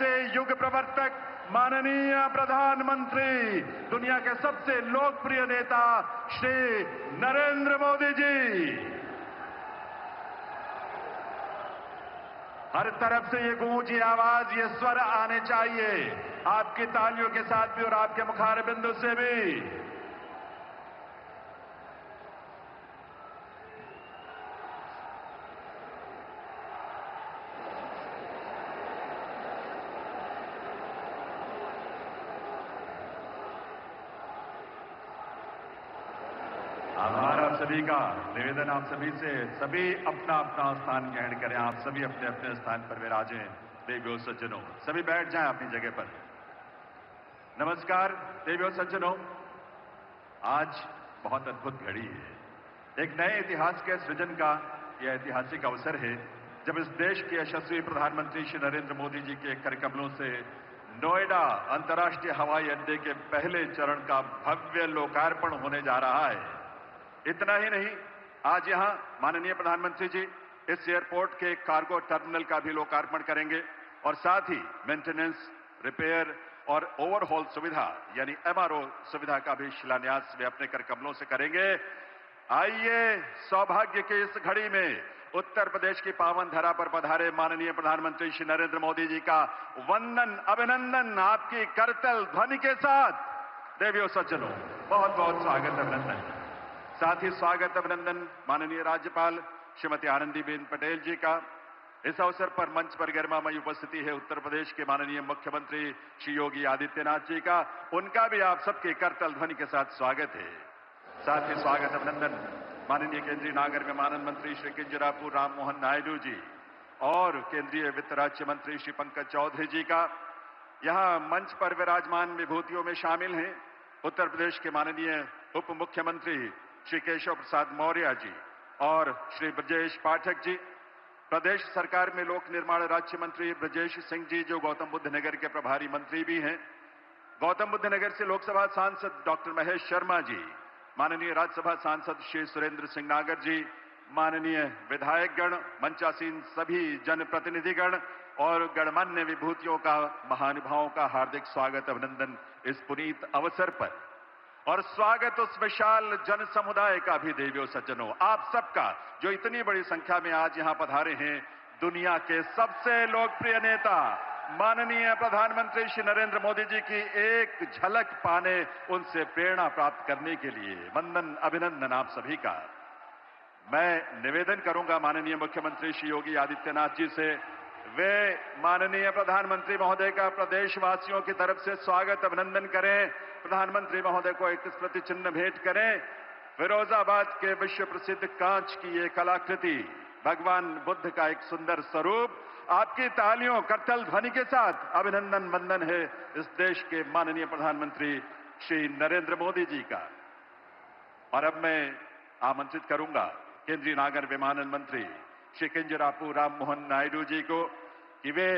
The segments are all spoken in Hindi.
ऐसे युग प्रवर्तक माननीय प्रधानमंत्री, दुनिया के सबसे लोकप्रिय नेता श्री नरेंद्र मोदी जी। हर तरफ से ये गूंज, ये आवाज, ये स्वर आने चाहिए, आपकी तालियों के साथ भी और आपके मुखार बिंदु से भी। हमारा सभी का निवेदन आप सभी से, सभी अपना अपना स्थान ग्रहण करें। आप सभी अपने अपने स्थान पर विराजें। देवियों सज्जनों, सभी बैठ जाएं अपनी जगह पर। नमस्कार देवियों सज्जनों, आज बहुत अद्भुत घड़ी है। एक नए इतिहास के सृजन का यह ऐतिहासिक अवसर है जब इस देश के यशस्वी प्रधानमंत्री श्री नरेंद्र मोदी जी के करकमलों से नोएडा अंतर्राष्ट्रीय हवाई अड्डे के पहले चरण का भव्य लोकार्पण होने जा रहा है। इतना ही नहीं, आज यहां माननीय प्रधानमंत्री जी इस एयरपोर्ट के कार्गो टर्मिनल का भी लोकार्पण करेंगे और साथ ही मेंटेनेंस, रिपेयर और ओवरहॉल सुविधा यानी एमआरओ सुविधा का भी शिलान्यास वे अपने करकमलों से करेंगे। आइए, सौभाग्य की इस घड़ी में उत्तर प्रदेश की पावन धरा पर पधारे माननीय प्रधानमंत्री श्री नरेंद्र मोदी जी का वंदन, अभिनंदन आपकी करतल ध्वनि के साथ। देवियों सज्जनों, बहुत बहुत स्वागत, अभिनंदन। साथ ही स्वागत, अभिनंदन माननीय राज्यपाल श्रीमती आनंदीबेन पटेल जी का। इस अवसर पर मंच पर गरिमामयी उपस्थिति है उत्तर प्रदेश के माननीय मुख्यमंत्री श्री योगी आदित्यनाथ जी का। उनका भी आप सबके करतल ध्वनि के साथ स्वागत है। साथ ही स्वागत, अभिनंदन माननीय केंद्रीय नागर विमानन मंत्री श्री किंजरापू राममोहन नायडू जी और केंद्रीय वित्त राज्य मंत्री श्री पंकज चौधरी जी का। यहां मंच पर विराजमान विभूतियों में शामिल हैं उत्तर प्रदेश के माननीय उप मुख्यमंत्री श्री केशव प्रसाद मौर्य जी और श्री ब्रजेश पाठक जी, प्रदेश सरकार में लोक निर्माण राज्य मंत्री ब्रजेश सिंह जी जो गौतम बुद्ध नगर के प्रभारी मंत्री भी हैं, गौतम बुद्ध नगर से लोकसभा सांसद डॉक्टर महेश शर्मा जी, माननीय राज्यसभा सांसद श्री सुरेंद्र सिंह नागर जी, माननीय विधायकगण, मंचासीन सभी जनप्रतिनिधिगण और गणमान्य विभूतियों का, महानुभावों का हार्दिक स्वागत, अभिनंदन इस पुनीत अवसर पर। और स्वागत उस विशाल जन समुदाय का भी देवियों सज्जनों, आप सबका जो इतनी बड़ी संख्या में आज यहां पधारे हैं दुनिया के सबसे लोकप्रिय नेता माननीय प्रधानमंत्री श्री नरेंद्र मोदी जी की एक झलक पाने, उनसे प्रेरणा प्राप्त करने के लिए वंदन, अभिनंदन आप सभी का। मैं निवेदन करूंगा माननीय मुख्यमंत्री श्री योगी आदित्यनाथ जी से, वे माननीय प्रधानमंत्री महोदय का प्रदेशवासियों की तरफ से स्वागत, अभिनंदन करें। प्रधानमंत्री महोदय को एक स्मृति चिन्ह भेंट करें। फिरोजाबाद के विश्व प्रसिद्ध कांच की ये कलाकृति, भगवान बुद्ध का एक सुंदर स्वरूप, आपकी तालियों, करतल ध्वनि के साथ अभिनंदन वंदन है इस देश के माननीय प्रधानमंत्री श्री नरेंद्र मोदी जी का। और अब मैं आमंत्रित करूंगा केंद्रीय नागर विमानन मंत्री श्री किंजरापू राममोहन नायडू जी को कि वे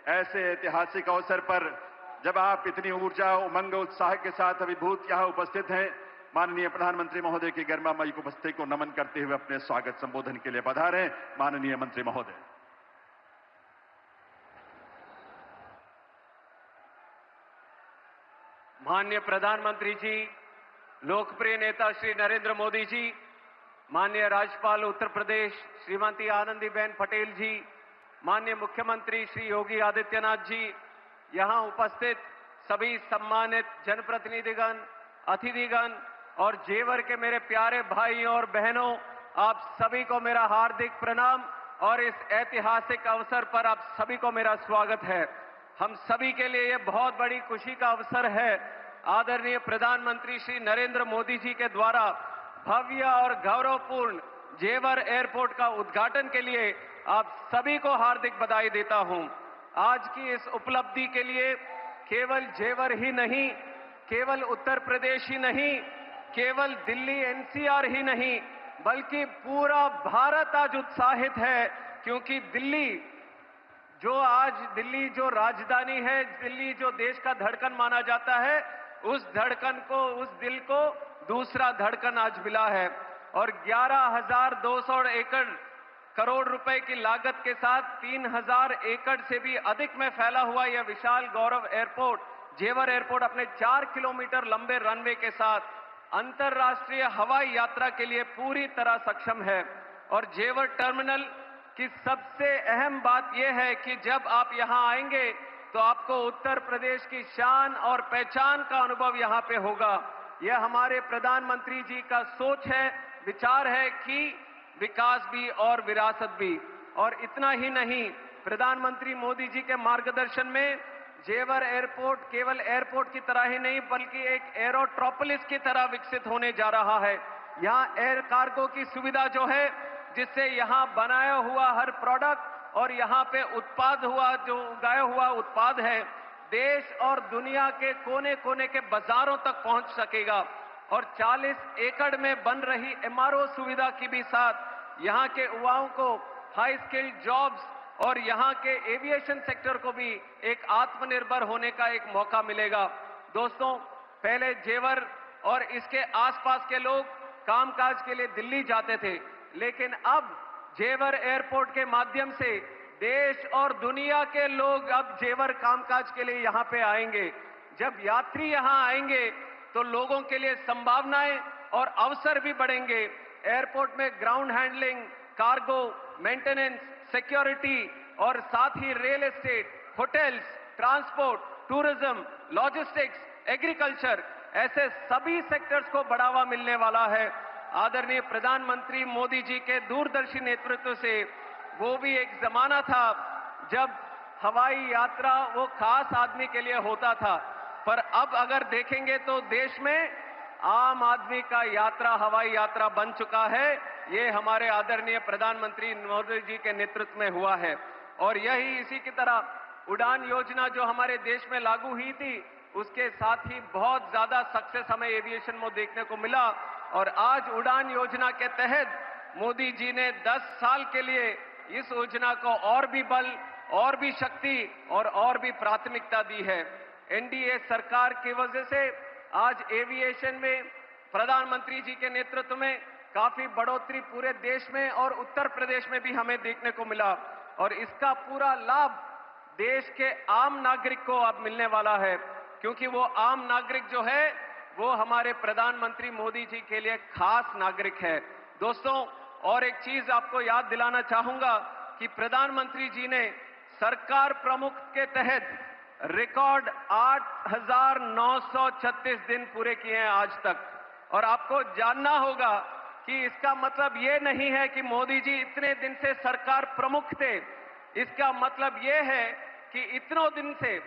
ऐसे ऐतिहासिक अवसर पर, जब आप इतनी ऊर्जा, उमंग, उत्साह के साथ अभिभूत यहां उपस्थित हैं, माननीय प्रधानमंत्री महोदय की गरिमामयी उपस्थिति को नमन करते हुए अपने स्वागत संबोधन के लिए पधारें। माननीय मंत्री महोदय। माननीय प्रधानमंत्री जी, लोकप्रिय नेता श्री नरेंद्र मोदी जी, माननीय राज्यपाल उत्तर प्रदेश श्रीमती आनंदीबेन पटेल जी, माननीय मुख्यमंत्री श्री योगी आदित्यनाथ जी, यहां उपस्थित सभी सम्मानित जनप्रतिनिधिगण, अतिथिगण और जेवर के मेरे प्यारे भाइयों और बहनों, आप सभी को मेरा हार्दिक प्रणाम और इस ऐतिहासिक अवसर पर आप सभी को मेरा स्वागत है। हम सभी के लिए यह बहुत बड़ी खुशी का अवसर है। आदरणीय प्रधानमंत्री श्री नरेंद्र मोदी जी के द्वारा भव्य और गौरवपूर्ण जेवर एयरपोर्ट का उद्घाटन के लिए आप सभी को हार्दिक बधाई देता हूं। आज की इस उपलब्धि के लिए केवल जेवर ही नहीं, केवल उत्तर प्रदेश ही नहीं, केवल दिल्ली एनसीआर ही नहीं, बल्कि पूरा भारत आज उत्साहित है, क्योंकि दिल्ली जो राजधानी है, दिल्ली जो देश का धड़कन माना जाता है, उस धड़कन को, उस दिल को दूसरा धड़कन आज मिला है। और 11,200 एकड़ करोड़ रुपए की लागत के साथ 3000 एकड़ से भी अधिक में फैला हुआ यह विशाल गौरव एयरपोर्ट, जेवर एयरपोर्ट, अपने 4 किलोमीटर लंबे रनवे के साथ अंतर्राष्ट्रीय हवाई यात्रा के लिए पूरी तरह सक्षम है। और जेवर टर्मिनल की सबसे अहम बात यह है कि जब आप यहां आएंगे तो आपको उत्तर प्रदेश की शान और पहचान का अनुभव यहां पे होगा। यह हमारे प्रधानमंत्री जी का सोच है, विचार है कि विकास भी और विरासत भी। और इतना ही नहीं, प्रधानमंत्री मोदी जी के मार्गदर्शन में जेवर एयरपोर्ट केवल एयरपोर्ट की तरह ही नहीं बल्कि एक एरोट्रोपोलिस की तरह विकसित होने जा रहा है। यहां एयर कार्गो की सुविधा जो है, जिससे यहां बनाया हुआ हर प्रोडक्ट और यहां पे उत्पाद हुआ जो उगाया हुआ उत्पाद है, देश और दुनिया के कोने कोने के बाजारों तक पहुंच सकेगा। और 40 एकड़ में बन रही एमआरओ सुविधा की भी साथ यहां के युवाओं को हाई स्किल्ड जॉब्स और यहां के एविएशन सेक्टर को भी एक आत्मनिर्भर होने का एक मौका मिलेगा। दोस्तों, पहले जेवर और इसके आसपास के लोग कामकाज के लिए दिल्ली जाते थे, लेकिन अब जेवर एयरपोर्ट के माध्यम से देश और दुनिया के लोग अब जेवर कामकाज के लिए यहां पे आएंगे। जब यात्री यहां आएंगे तो लोगों के लिए संभावनाएं और अवसर भी बढ़ेंगे। एयरपोर्ट में ground handling, cargo, maintenance, security और साथ ही real estate, hotels, transport, tourism, logistics, agriculture, ऐसे सभी सेक्टर्स को बढ़ावा मिलने वाला है। आदरणीय प्रधानमंत्री मोदी जी के दूरदर्शी नेतृत्व से वो भी एक जमाना था जब हवाई यात्रा वो खास आदमी के लिए होता था, पर अब अगर देखेंगे तो देश में आम आदमी का यात्रा हवाई यात्रा बन चुका है। ये हमारे आदरणीय प्रधानमंत्री मोदी जी के नेतृत्व में हुआ है। और यही इसी की तरह उड़ान योजना जो हमारे देश में लागू हुई थी, उसके साथ ही बहुत ज्यादा सक्सेस हमें एविएशन में देखने को मिला। और आज उड़ान योजना के तहत मोदी जी ने 10 साल के लिए इस योजना को और भी बल, और भी शक्ति और भी प्राथमिकता दी है। एनडीए सरकार की वजह से आज एविएशन में प्रधानमंत्री जी के नेतृत्व में काफी बढ़ोतरी पूरे देश में और उत्तर प्रदेश में भी हमें देखने को मिला। और इसका पूरा लाभ देश के आम नागरिक को अब मिलने वाला है, क्योंकि वो आम नागरिक जो है वो हमारे प्रधानमंत्री मोदी जी के लिए खास नागरिक है। दोस्तों, और एक चीज आपको याद दिलाना चाहूंगा कि प्रधानमंत्री जी ने सरकार प्रमुख के तहत रिकॉर्ड 8,936 दिन पूरे किए हैं आज तक। और आपको जानना होगा कि इसका मतलब ये नहीं है कि मोदी जी इतने दिन से सरकार प्रमुख थे। इसका मतलब ये है कि इतनों दिन से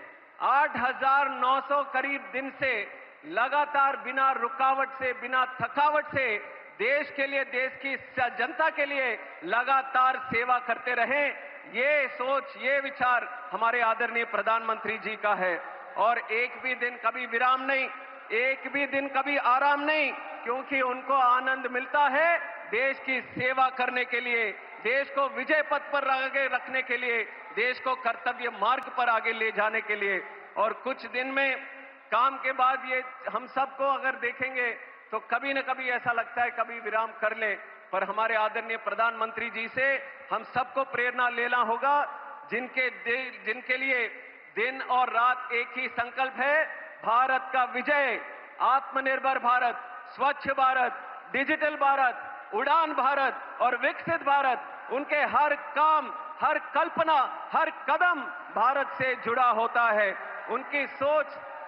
8,900 करीब दिन से लगातार बिना रुकावट से, बिना थकावट से देश के लिए, देश की जनता के लिए लगातार सेवा करते रहे। ये सोच, ये विचार हमारे आदरणीय प्रधानमंत्री जी का है। और एक भी दिन कभी विराम नहीं, एक भी दिन कभी आराम नहीं, क्योंकि उनको आनंद मिलता है देश की सेवा करने के लिए, देश को विजय पथ पर आगे रखने के लिए, देश को कर्तव्य मार्ग पर आगे ले जाने के लिए। और कुछ दिन में काम के बाद ये हम सबको अगर देखेंगे तो कभी न कभी ऐसा लगता है कभी विराम कर ले, पर हमारे आदरणीय प्रधानमंत्री जी से हम सबको प्रेरणा लेना होगा, जिनके लिए दिन और रात एक ही संकल्प है, भारत का विजय, आत्मनिर्भर भारत, स्वच्छ भारत, डिजिटल भारत, उड़ान भारत और विकसित भारत। उनके हर काम, हर कल्पना, हर कदम भारत से जुड़ा होता है। उनकी सोच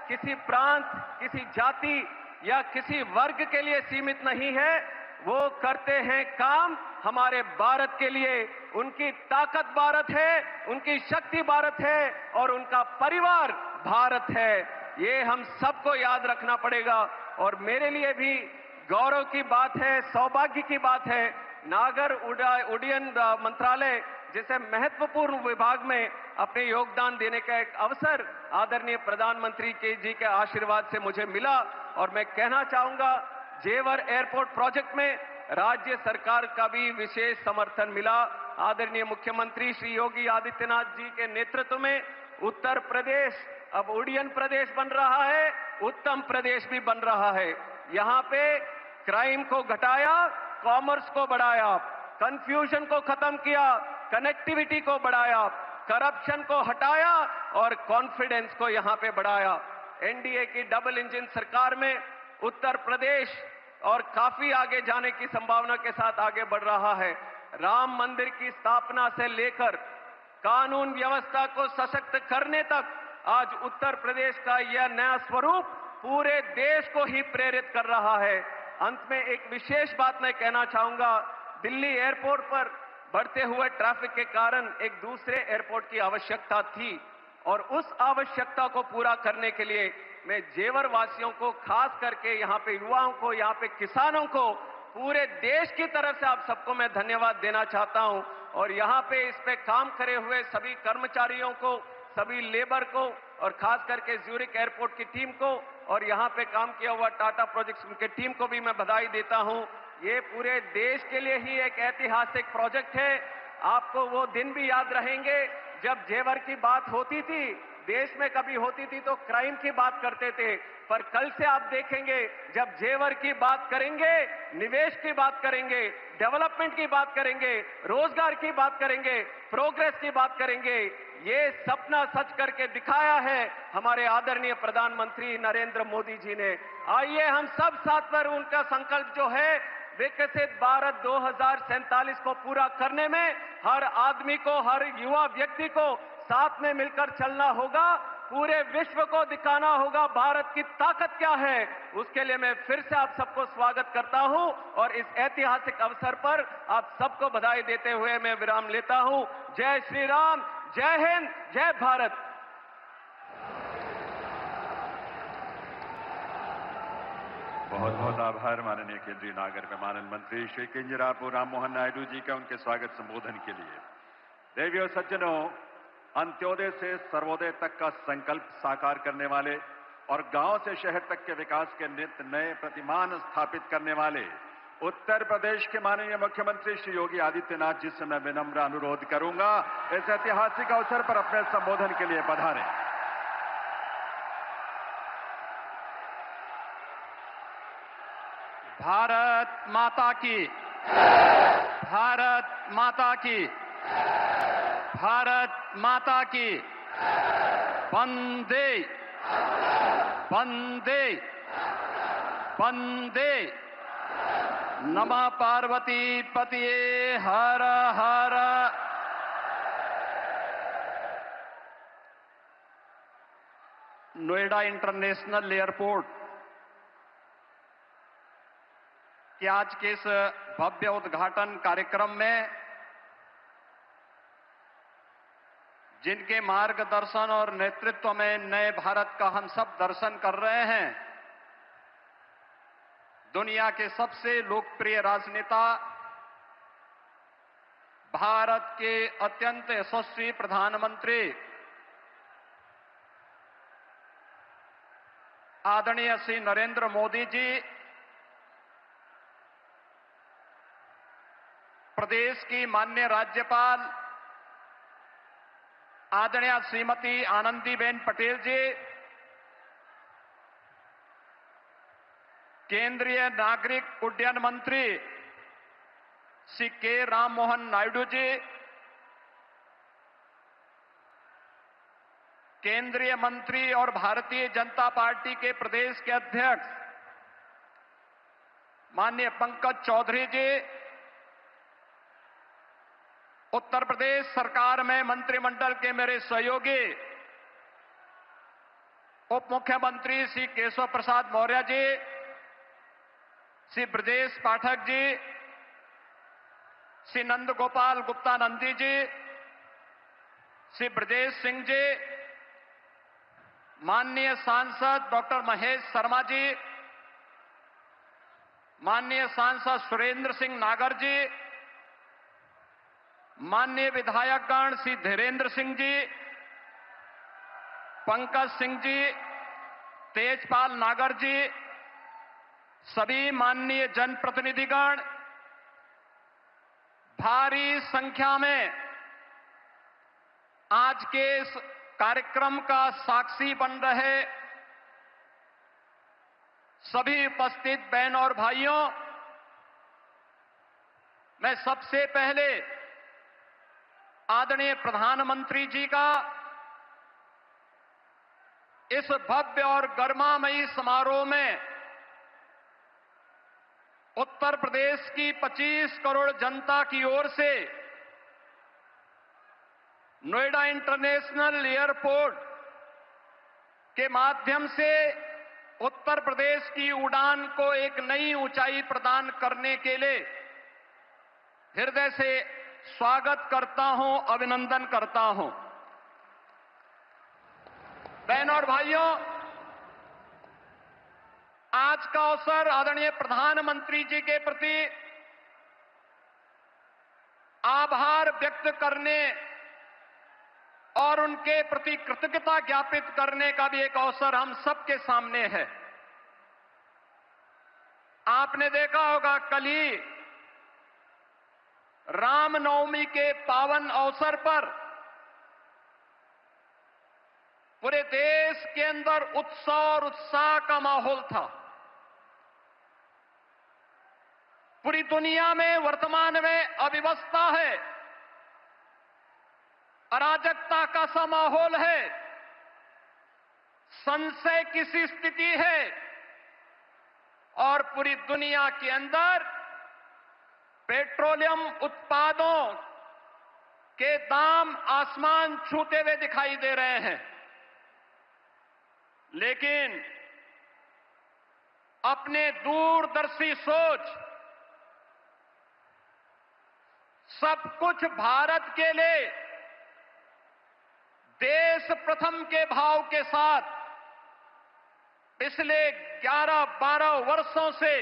किसी प्रांत, किसी जाति या किसी वर्ग के लिए सीमित नहीं है। वो करते हैं काम हमारे भारत के लिए। उनकी ताकत भारत है, उनकी शक्ति भारत है और उनका परिवार भारत है। ये हम सबको याद रखना पड़ेगा। और मेरे लिए भी गौरव की बात है, सौभाग्य की बात है, नागर उड्डयन मंत्रालय जैसे महत्वपूर्ण विभाग में अपने योगदान देने का एक अवसर आदरणीय प्रधानमंत्री जी के आशीर्वाद से मुझे मिला। और मैं कहना चाहूंगा, जेवर एयरपोर्ट प्रोजेक्ट में राज्य सरकार का भी विशेष समर्थन मिला। आदरणीय मुख्यमंत्री श्री योगी आदित्यनाथ जी के नेतृत्व में उत्तर प्रदेश अब उड्डयन प्रदेश बन रहा है, उत्तम प्रदेश भी बन रहा है। यहाँ पे क्राइम को घटाया, कॉमर्स को बढ़ाया, कंफ्यूजन को खत्म किया, कनेक्टिविटी को बढ़ाया, करप्शन को हटाया और कॉन्फिडेंस को यहां पे बढ़ाया। एनडीए की डबल इंजन सरकार में उत्तर प्रदेश और काफी आगे जाने की संभावना के साथ आगे बढ़ रहा है। राम मंदिर की स्थापना से लेकर कानून व्यवस्था को सशक्त करने तक आज उत्तर प्रदेश का यह नया स्वरूप पूरे देश को ही प्रेरित कर रहा है। अंत में एक विशेष बात मैं कहना चाहूंगा, दिल्ली एयरपोर्ट पर बढ़ते हुए ट्रैफिक के कारण एक दूसरे एयरपोर्ट की आवश्यकता थी और उस आवश्यकता को पूरा करने के लिए मैं जेवर वासियों को, खास करके यहाँ पे युवाओं को, यहाँ पे किसानों को, पूरे देश की तरफ से आप सबको मैं धन्यवाद देना चाहता हूं और यहाँ पे इस पे काम करे हुए सभी कर्मचारियों को, सभी लेबर को और खास करके ज्यूरिक एयरपोर्ट की टीम को और यहाँ पे काम किया हुआ टाटा प्रोजेक्ट्स उनके टीम को भी मैं बधाई देता हूं। ये पूरे देश के लिए ही एक ऐतिहासिक प्रोजेक्ट है। आपको वो दिन भी याद रहेंगे जब जेवर की बात होती थी, देश में कभी होती थी तो क्राइम की बात करते थे, पर कल से आप देखेंगे जब जेवर की बात करेंगे, निवेश की बात करेंगे, डेवलपमेंट की बात करेंगे, रोजगार की बात करेंगे, प्रोग्रेस की बात करेंगे। ये सपना सच करके दिखाया है हमारे आदरणीय प्रधानमंत्री नरेंद्र मोदी जी ने। आइए हम सब साथ पर उनका संकल्प जो है विकसित भारत 2047 को पूरा करने में हर आदमी को, हर युवा व्यक्ति को साथ में मिलकर चलना होगा। पूरे विश्व को दिखाना होगा भारत की ताकत क्या है। उसके लिए मैं फिर से आप सबको स्वागत करता हूं और इस ऐतिहासिक अवसर पर आप सबको बधाई देते हुए मैं विराम लेता हूं। जय श्री राम, जय हिंद, जय भारत। बहुत बहुत आभार माननीय केंद्रीय नागर विमानन मंत्री श्री किंजरापू राम मोहन नायडू जी का उनके स्वागत संबोधन के लिए। देवियों सज्जनों, अंत्योदय से सर्वोदय तक का संकल्प साकार करने वाले और गांव से शहर तक के विकास के नित नए प्रतिमान स्थापित करने वाले उत्तर प्रदेश के माननीय मुख्यमंत्री श्री योगी आदित्यनाथ जी से मैं विनम्र अनुरोध करूंगा इस ऐतिहासिक अवसर पर अपने संबोधन के लिए पधारें। भारत माता की, भारत माता की, भारत माता की, वंदे वंदे वंदे। नमः पार्वती पतिये हर हर। नोएडा इंटरनेशनल एयरपोर्ट कि आज के इस भव्य उद्घाटन कार्यक्रम में जिनके मार्गदर्शन और नेतृत्व में नए भारत का हम सब दर्शन कर रहे हैं, दुनिया के सबसे लोकप्रिय राजनेता, भारत के अत्यंत यशस्वी प्रधानमंत्री आदरणीय श्री नरेंद्र मोदी जी, प्रदेश की माननीय राज्यपाल आदरणीय श्रीमती आनंदीबेन पटेल जी, केंद्रीय नागरिक उड्डयन मंत्री श्री के राम मोहन नायडू जी, केंद्रीय मंत्री और भारतीय जनता पार्टी के प्रदेश के अध्यक्ष माननीय पंकज चौधरी जी, उत्तर प्रदेश सरकार में मंत्रिमंडल के मेरे सहयोगी उप मुख्यमंत्री श्री केशव प्रसाद मौर्य जी, श्री ब्रजेश पाठक जी, श्री नंद गोपाल गुप्ता नंदी जी, श्री ब्रजेश सिंह जी, माननीय सांसद डॉक्टर महेश शर्मा जी, माननीय सांसद सुरेंद्र सिंह नागर जी, माननीय विधायकगण श्री धीरेन्द्र सिंह जी, पंकज सिंह जी, तेजपाल नागर जी, सभी माननीय जनप्रतिनिधिगण, भारी संख्या में आज के इस कार्यक्रम का साक्षी बन रहे सभी उपस्थित बहन और भाइयों, मैं सबसे पहले आदरणीय प्रधानमंत्री जी का इस भव्य और गरिमामयी समारोह में उत्तर प्रदेश की 25 करोड़ जनता की ओर से नोएडा इंटरनेशनल एयरपोर्ट के माध्यम से उत्तर प्रदेश की उड़ान को एक नई ऊंचाई प्रदान करने के लिए हृदय से स्वागत करता हूं, अभिनंदन करता हूं। बहनों और भाइयों, आज का अवसर आदरणीय प्रधानमंत्री जी के प्रति आभार व्यक्त करने और उनके प्रति कृतज्ञता ज्ञापित करने का भी एक अवसर हम सबके सामने है। आपने देखा होगा, कल ही रामनवमी के पावन अवसर पर पूरे देश के अंदर उत्सव और उत्साह का माहौल था। पूरी दुनिया में वर्तमान में अव्यवस्था है, अराजकता का सा माहौल है, संशय की सी स्थिति है और पूरी दुनिया के अंदर पेट्रोलियम उत्पादों के दाम आसमान छूते हुए दिखाई दे रहे हैं। लेकिन अपने दूरदर्शी सोच, सब कुछ भारत के लिए देश प्रथम के भाव के साथ पिछले 11-12 वर्षों से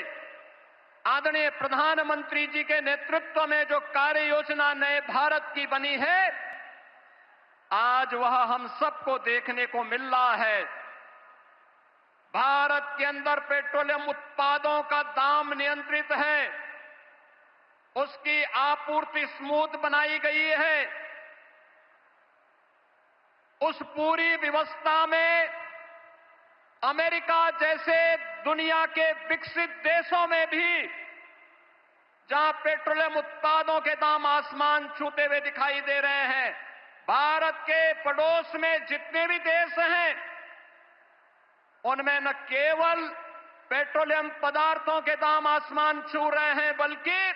आदरणीय प्रधानमंत्री जी के नेतृत्व में जो कार्य योजना नए भारत की बनी है, आज वह हम सबको देखने को मिल रहा है। भारत के अंदर पेट्रोलियम उत्पादों का दाम नियंत्रित है, उसकी आपूर्ति स्मूथ बनाई गई है। उस पूरी व्यवस्था में अमेरिका जैसे दुनिया के विकसित देशों में भी, जहां पेट्रोलियम उत्पादों के दाम आसमान छूते हुए दिखाई दे रहे हैं, भारत के पड़ोस में जितने भी देश हैं, उनमें न केवल पेट्रोलियम पदार्थों के दाम आसमान छू रहे हैं, बल्कि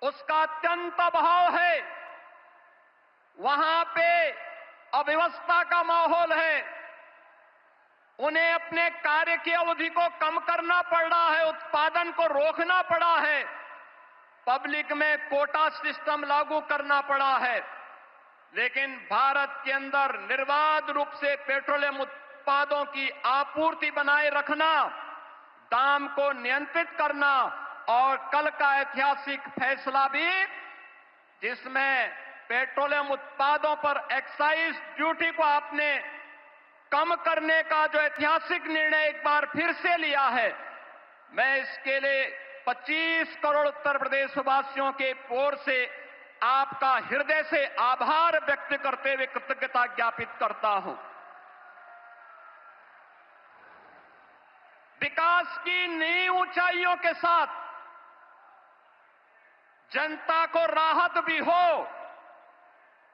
उसका अत्यंत अभाव है। वहां पे अव्यवस्था का माहौल है। उन्हें अपने कार्य की अवधि को कम करना पड़ रहा है, उत्पादन को रोकना पड़ा है, पब्लिक में कोटा सिस्टम लागू करना पड़ा है। लेकिन भारत के अंदर निर्बाध रूप से पेट्रोलियम उत्पादों की आपूर्ति बनाए रखना, दाम को नियंत्रित करना और कल का ऐतिहासिक फैसला भी, जिसमें पेट्रोलियम उत्पादों पर एक्साइज ड्यूटी को आपने कम करने का जो ऐतिहासिक निर्णय एक बार फिर से लिया है, मैं इसके लिए 25 करोड़ उत्तर प्रदेश वासियों के ओर से आपका हृदय से आभार व्यक्त करते हुए कृतज्ञता ज्ञापित करता हूं। विकास की नई ऊंचाइयों के साथ जनता को राहत भी हो,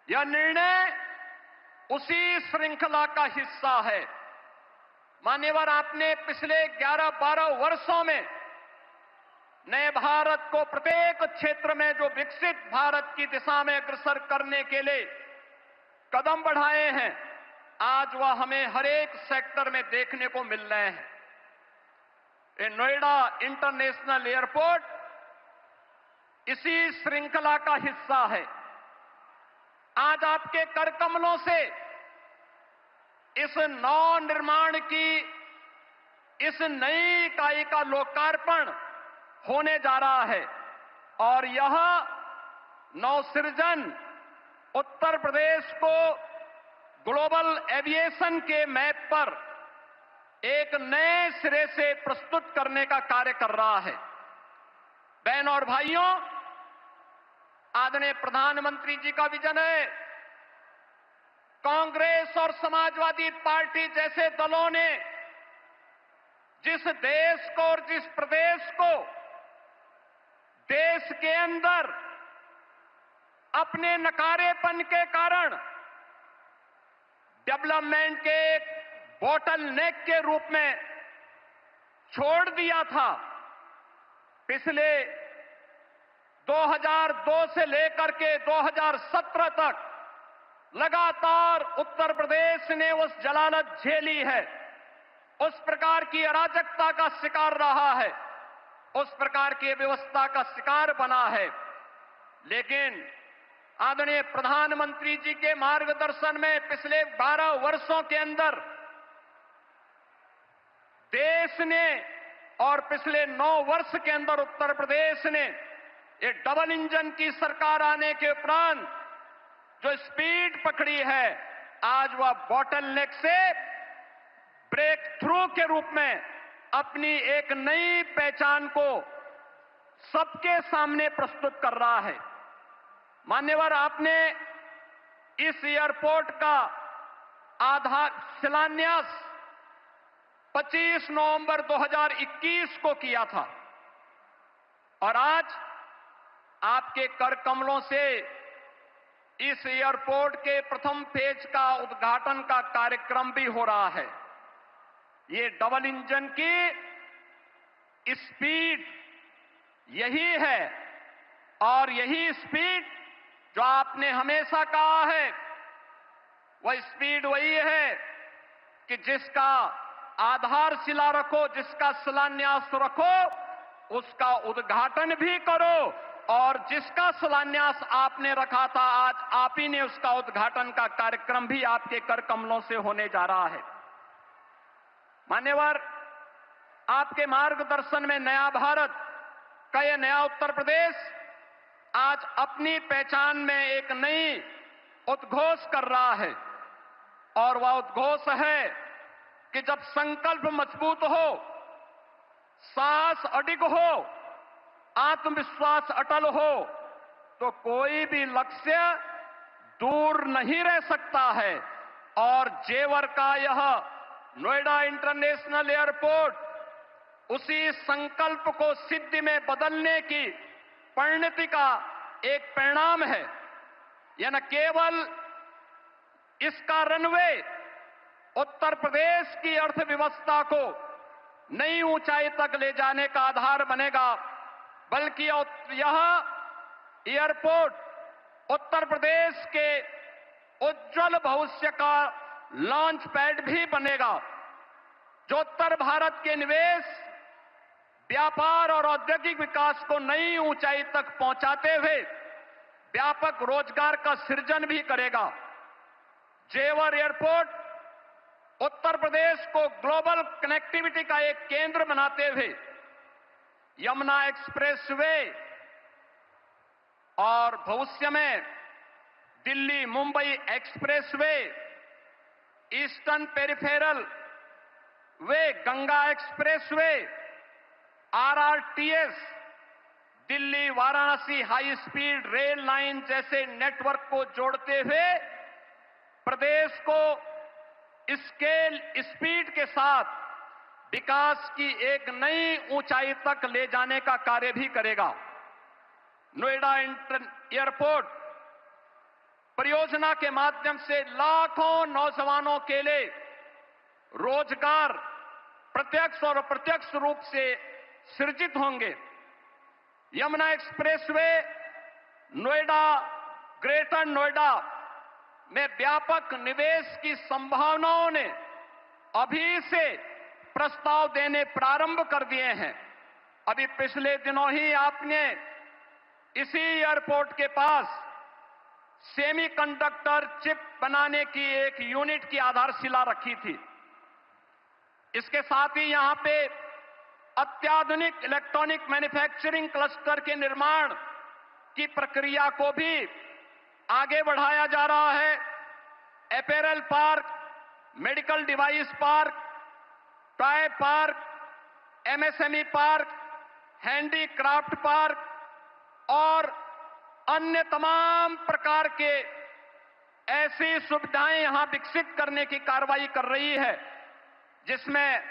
यह निर्णय उसी श्रृंखला का हिस्सा है। मान्यवर, आपने पिछले 11-12 वर्षों में नए भारत को प्रत्येक क्षेत्र में जो विकसित भारत की दिशा में अग्रसर करने के लिए कदम बढ़ाए हैं, आज वह हमें हर एक सेक्टर में देखने को मिल रहे हैं। ये नोएडा इंटरनेशनल एयरपोर्ट इसी श्रृंखला का हिस्सा है। आज आपके कर कमलों से इस नव निर्माण की इस नई इकाई का लोकार्पण होने जा रहा है और यह नवसृजन उत्तर प्रदेश को ग्लोबल एविएशन के मैप पर एक नए सिरे से प्रस्तुत करने का कार्य कर रहा है। बहनों और भाइयों, आदरणीय प्रधानमंत्री जी का विजन है। कांग्रेस और समाजवादी पार्टी जैसे दलों ने जिस देश को और जिस प्रदेश को देश के अंदर अपने नकारेपन के कारण डेवलपमेंट के एक बॉटल नेक के रूप में छोड़ दिया था। पिछले 2002 से लेकर के 2017 तक लगातार उत्तर प्रदेश ने उस जलालत झेली है, उस प्रकार की अराजकता का शिकार रहा है, उस प्रकार की व्यवस्था का शिकार बना है। लेकिन आदरणीय प्रधानमंत्री जी के मार्गदर्शन में पिछले 12 वर्षों के अंदर देश ने और पिछले 9 वर्ष के अंदर उत्तर प्रदेश ने ये डबल इंजन की सरकार आने के उपरांत जो स्पीड पकड़ी है, आज वह बॉटल नेक से ब्रेक थ्रू के रूप में अपनी एक नई पहचान को सबके सामने प्रस्तुत कर रहा है। मान्यवर, आपने इस एयरपोर्ट का आधार शिलान्यास 25 नवंबर 2021 को किया था और आज आपके कर कमलों से इस एयरपोर्ट के प्रथम फेज का उद्घाटन का कार्यक्रम भी हो रहा है। ये डबल इंजन की स्पीड यही है और यही स्पीड जो आपने हमेशा कहा है, वह स्पीड वही है कि जिसका आधारशिला रखो, जिसका शिलान्यास रखो, उसका उद्घाटन भी करो और जिसका शिलान्यास आपने रखा था, आज आप ही ने उसका उद्घाटन का कार्यक्रम भी आपके कर कमलों से होने जा रहा है। मान्यवर, आपके मार्गदर्शन में नया भारत का यह नया उत्तर प्रदेश आज अपनी पहचान में एक नई उद्घोष कर रहा है और वह उद्घोष है कि जब संकल्प मजबूत हो, साहस अडिग हो, आत्मविश्वास अटल हो, तो कोई भी लक्ष्य दूर नहीं रह सकता है। और जेवर का यह नोएडा इंटरनेशनल एयरपोर्ट उसी संकल्प को सिद्धि में बदलने की परिणति का एक परिणाम है। यह न केवल इसका रनवे उत्तर प्रदेश की अर्थव्यवस्था को नई ऊंचाई तक ले जाने का आधार बनेगा, बल्कि यह एयरपोर्ट उत्तर प्रदेश के उज्जवल भविष्य का लॉन्च पैड भी बनेगा, जो उत्तर भारत के निवेश, व्यापार और औद्योगिक विकास को नई ऊंचाई तक पहुंचाते हुए व्यापक रोजगार का सृजन भी करेगा। जेवर एयरपोर्ट उत्तर प्रदेश को ग्लोबल कनेक्टिविटी का एक केंद्र बनाते हुए यमुना एक्सप्रेसवे और भविष्य में Delhi Mumbai expressway, eastern peripheral way, Ganga expressway, RRTS, Delhi Varanasi high speed rail line जैसे नेटवर्क को जोड़ते हुए प्रदेश को स्केल स्पीड के साथ विकास की एक नई ऊंचाई तक ले जाने का कार्य भी करेगा। नोएडा एयरपोर्ट परियोजना के माध्यम से लाखों नौजवानों के लिए रोजगार प्रत्यक्ष और अप्रत्यक्ष रूप से सृजित होंगे। यमुना एक्सप्रेसवे नोएडा, ग्रेटर नोएडा में व्यापक निवेश की संभावनाओं ने अभी से प्रस्ताव देने प्रारंभ कर दिए हैं। अभी पिछले दिनों ही आपने इसी एयरपोर्ट के पास सेमीकंडक्टर चिप बनाने की एक यूनिट की आधारशिला रखी थी। इसके साथ ही यहां पे अत्याधुनिक इलेक्ट्रॉनिक मैन्युफैक्चरिंग क्लस्टर के निर्माण की प्रक्रिया को भी आगे बढ़ाया जा रहा है। Apparel park, medical device park, toy park, MSME park, handicraft park और अन्य तमाम प्रकार के ऐसी सुविधाएं यहां विकसित करने की कार्रवाई कर रही है, जिसमें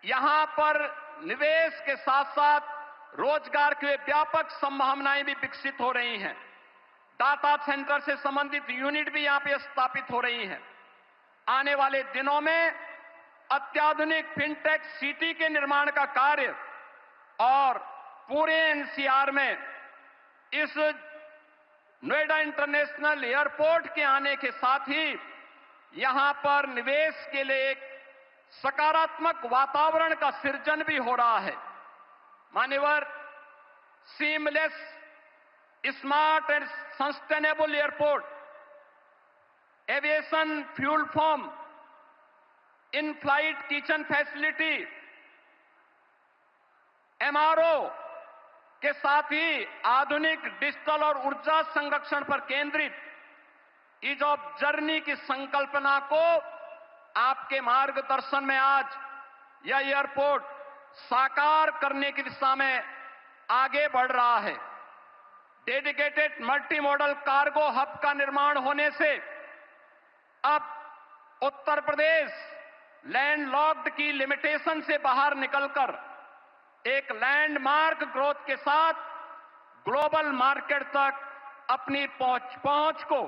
यहां पर निवेश के साथ साथ रोजगार के लिए व्यापक संभावनाएं भी विकसित हो रही हैं। डाटा सेंटर से संबंधित यूनिट भी यहां पे स्थापित हो रही हैं। आने वाले दिनों में अत्याधुनिक फिनटेक सिटी के निर्माण का कार्य और पूरे एनसीआर में इस नोएडा इंटरनेशनल एयरपोर्ट के आने के साथ ही यहां पर निवेश के लिए एक सकारात्मक वातावरण का सृजन भी हो रहा है। मान्यवर, seamless, smart and sustainable airport, aviation fuel form, in flight kitchen facility, MRO के साथ ही आधुनिक डिजिटल और ऊर्जा संरक्षण पर केंद्रित ईज ऑफ जर्नी की संकल्पना को आपके मार्गदर्शन में आज यह एयरपोर्ट साकार करने की दिशा में आगे बढ़ रहा है। Dedicated multi modal cargo hub का निर्माण होने से अब उत्तर प्रदेश लैंडलॉक्ड की लिमिटेशन से बाहर निकलकर एक लैंडमार्क ग्रोथ के साथ ग्लोबल मार्केट तक अपनी पहुंच को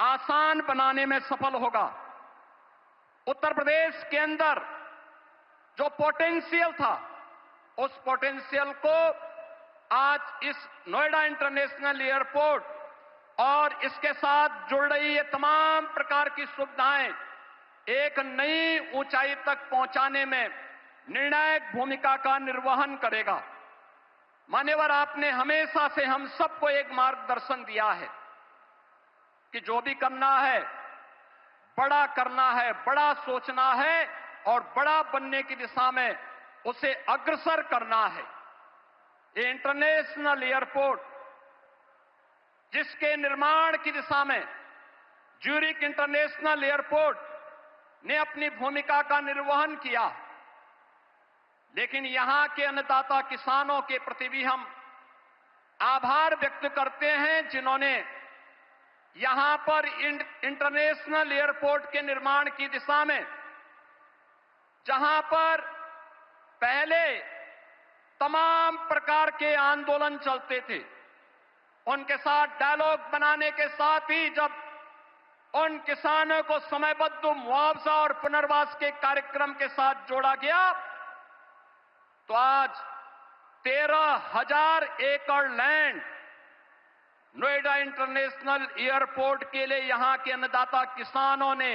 आसान बनाने में सफल होगा। उत्तर प्रदेश के अंदर जो पोटेंशियल था, उस पोटेंशियल को आज इस नोएडा इंटरनेशनल एयरपोर्ट और इसके साथ जुड़ रही ये तमाम प्रकार की सुविधाएं एक नई ऊंचाई तक पहुंचाने में निर्णायक भूमिका का निर्वहन करेगा। मान्यवर, आपने हमेशा से हम सबको एक मार्गदर्शन दिया है कि जो भी करना है, बड़ा करना है, बड़ा सोचना है और बड़ा बनने की दिशा में उसे अग्रसर करना है। ये इंटरनेशनल एयरपोर्ट जिसके निर्माण की दिशा में ज्यूरिक इंटरनेशनल एयरपोर्ट ने अपनी भूमिका का निर्वहन किया, लेकिन यहां के अन्नदाता किसानों के प्रति भी हम आभार व्यक्त करते हैं, जिन्होंने यहां पर इंटरनेशनल एयरपोर्ट के निर्माण की दिशा में, जहां पर पहले तमाम प्रकार के आंदोलन चलते थे, उनके साथ डायलॉग बनाने के साथ ही जब उन किसानों को समयबद्ध मुआवजा और पुनर्वास के कार्यक्रम के साथ जोड़ा गया, तो आज 13,000 एकड़ लैंड नोएडा इंटरनेशनल एयरपोर्ट के लिए यहां के अन्नदाता किसानों ने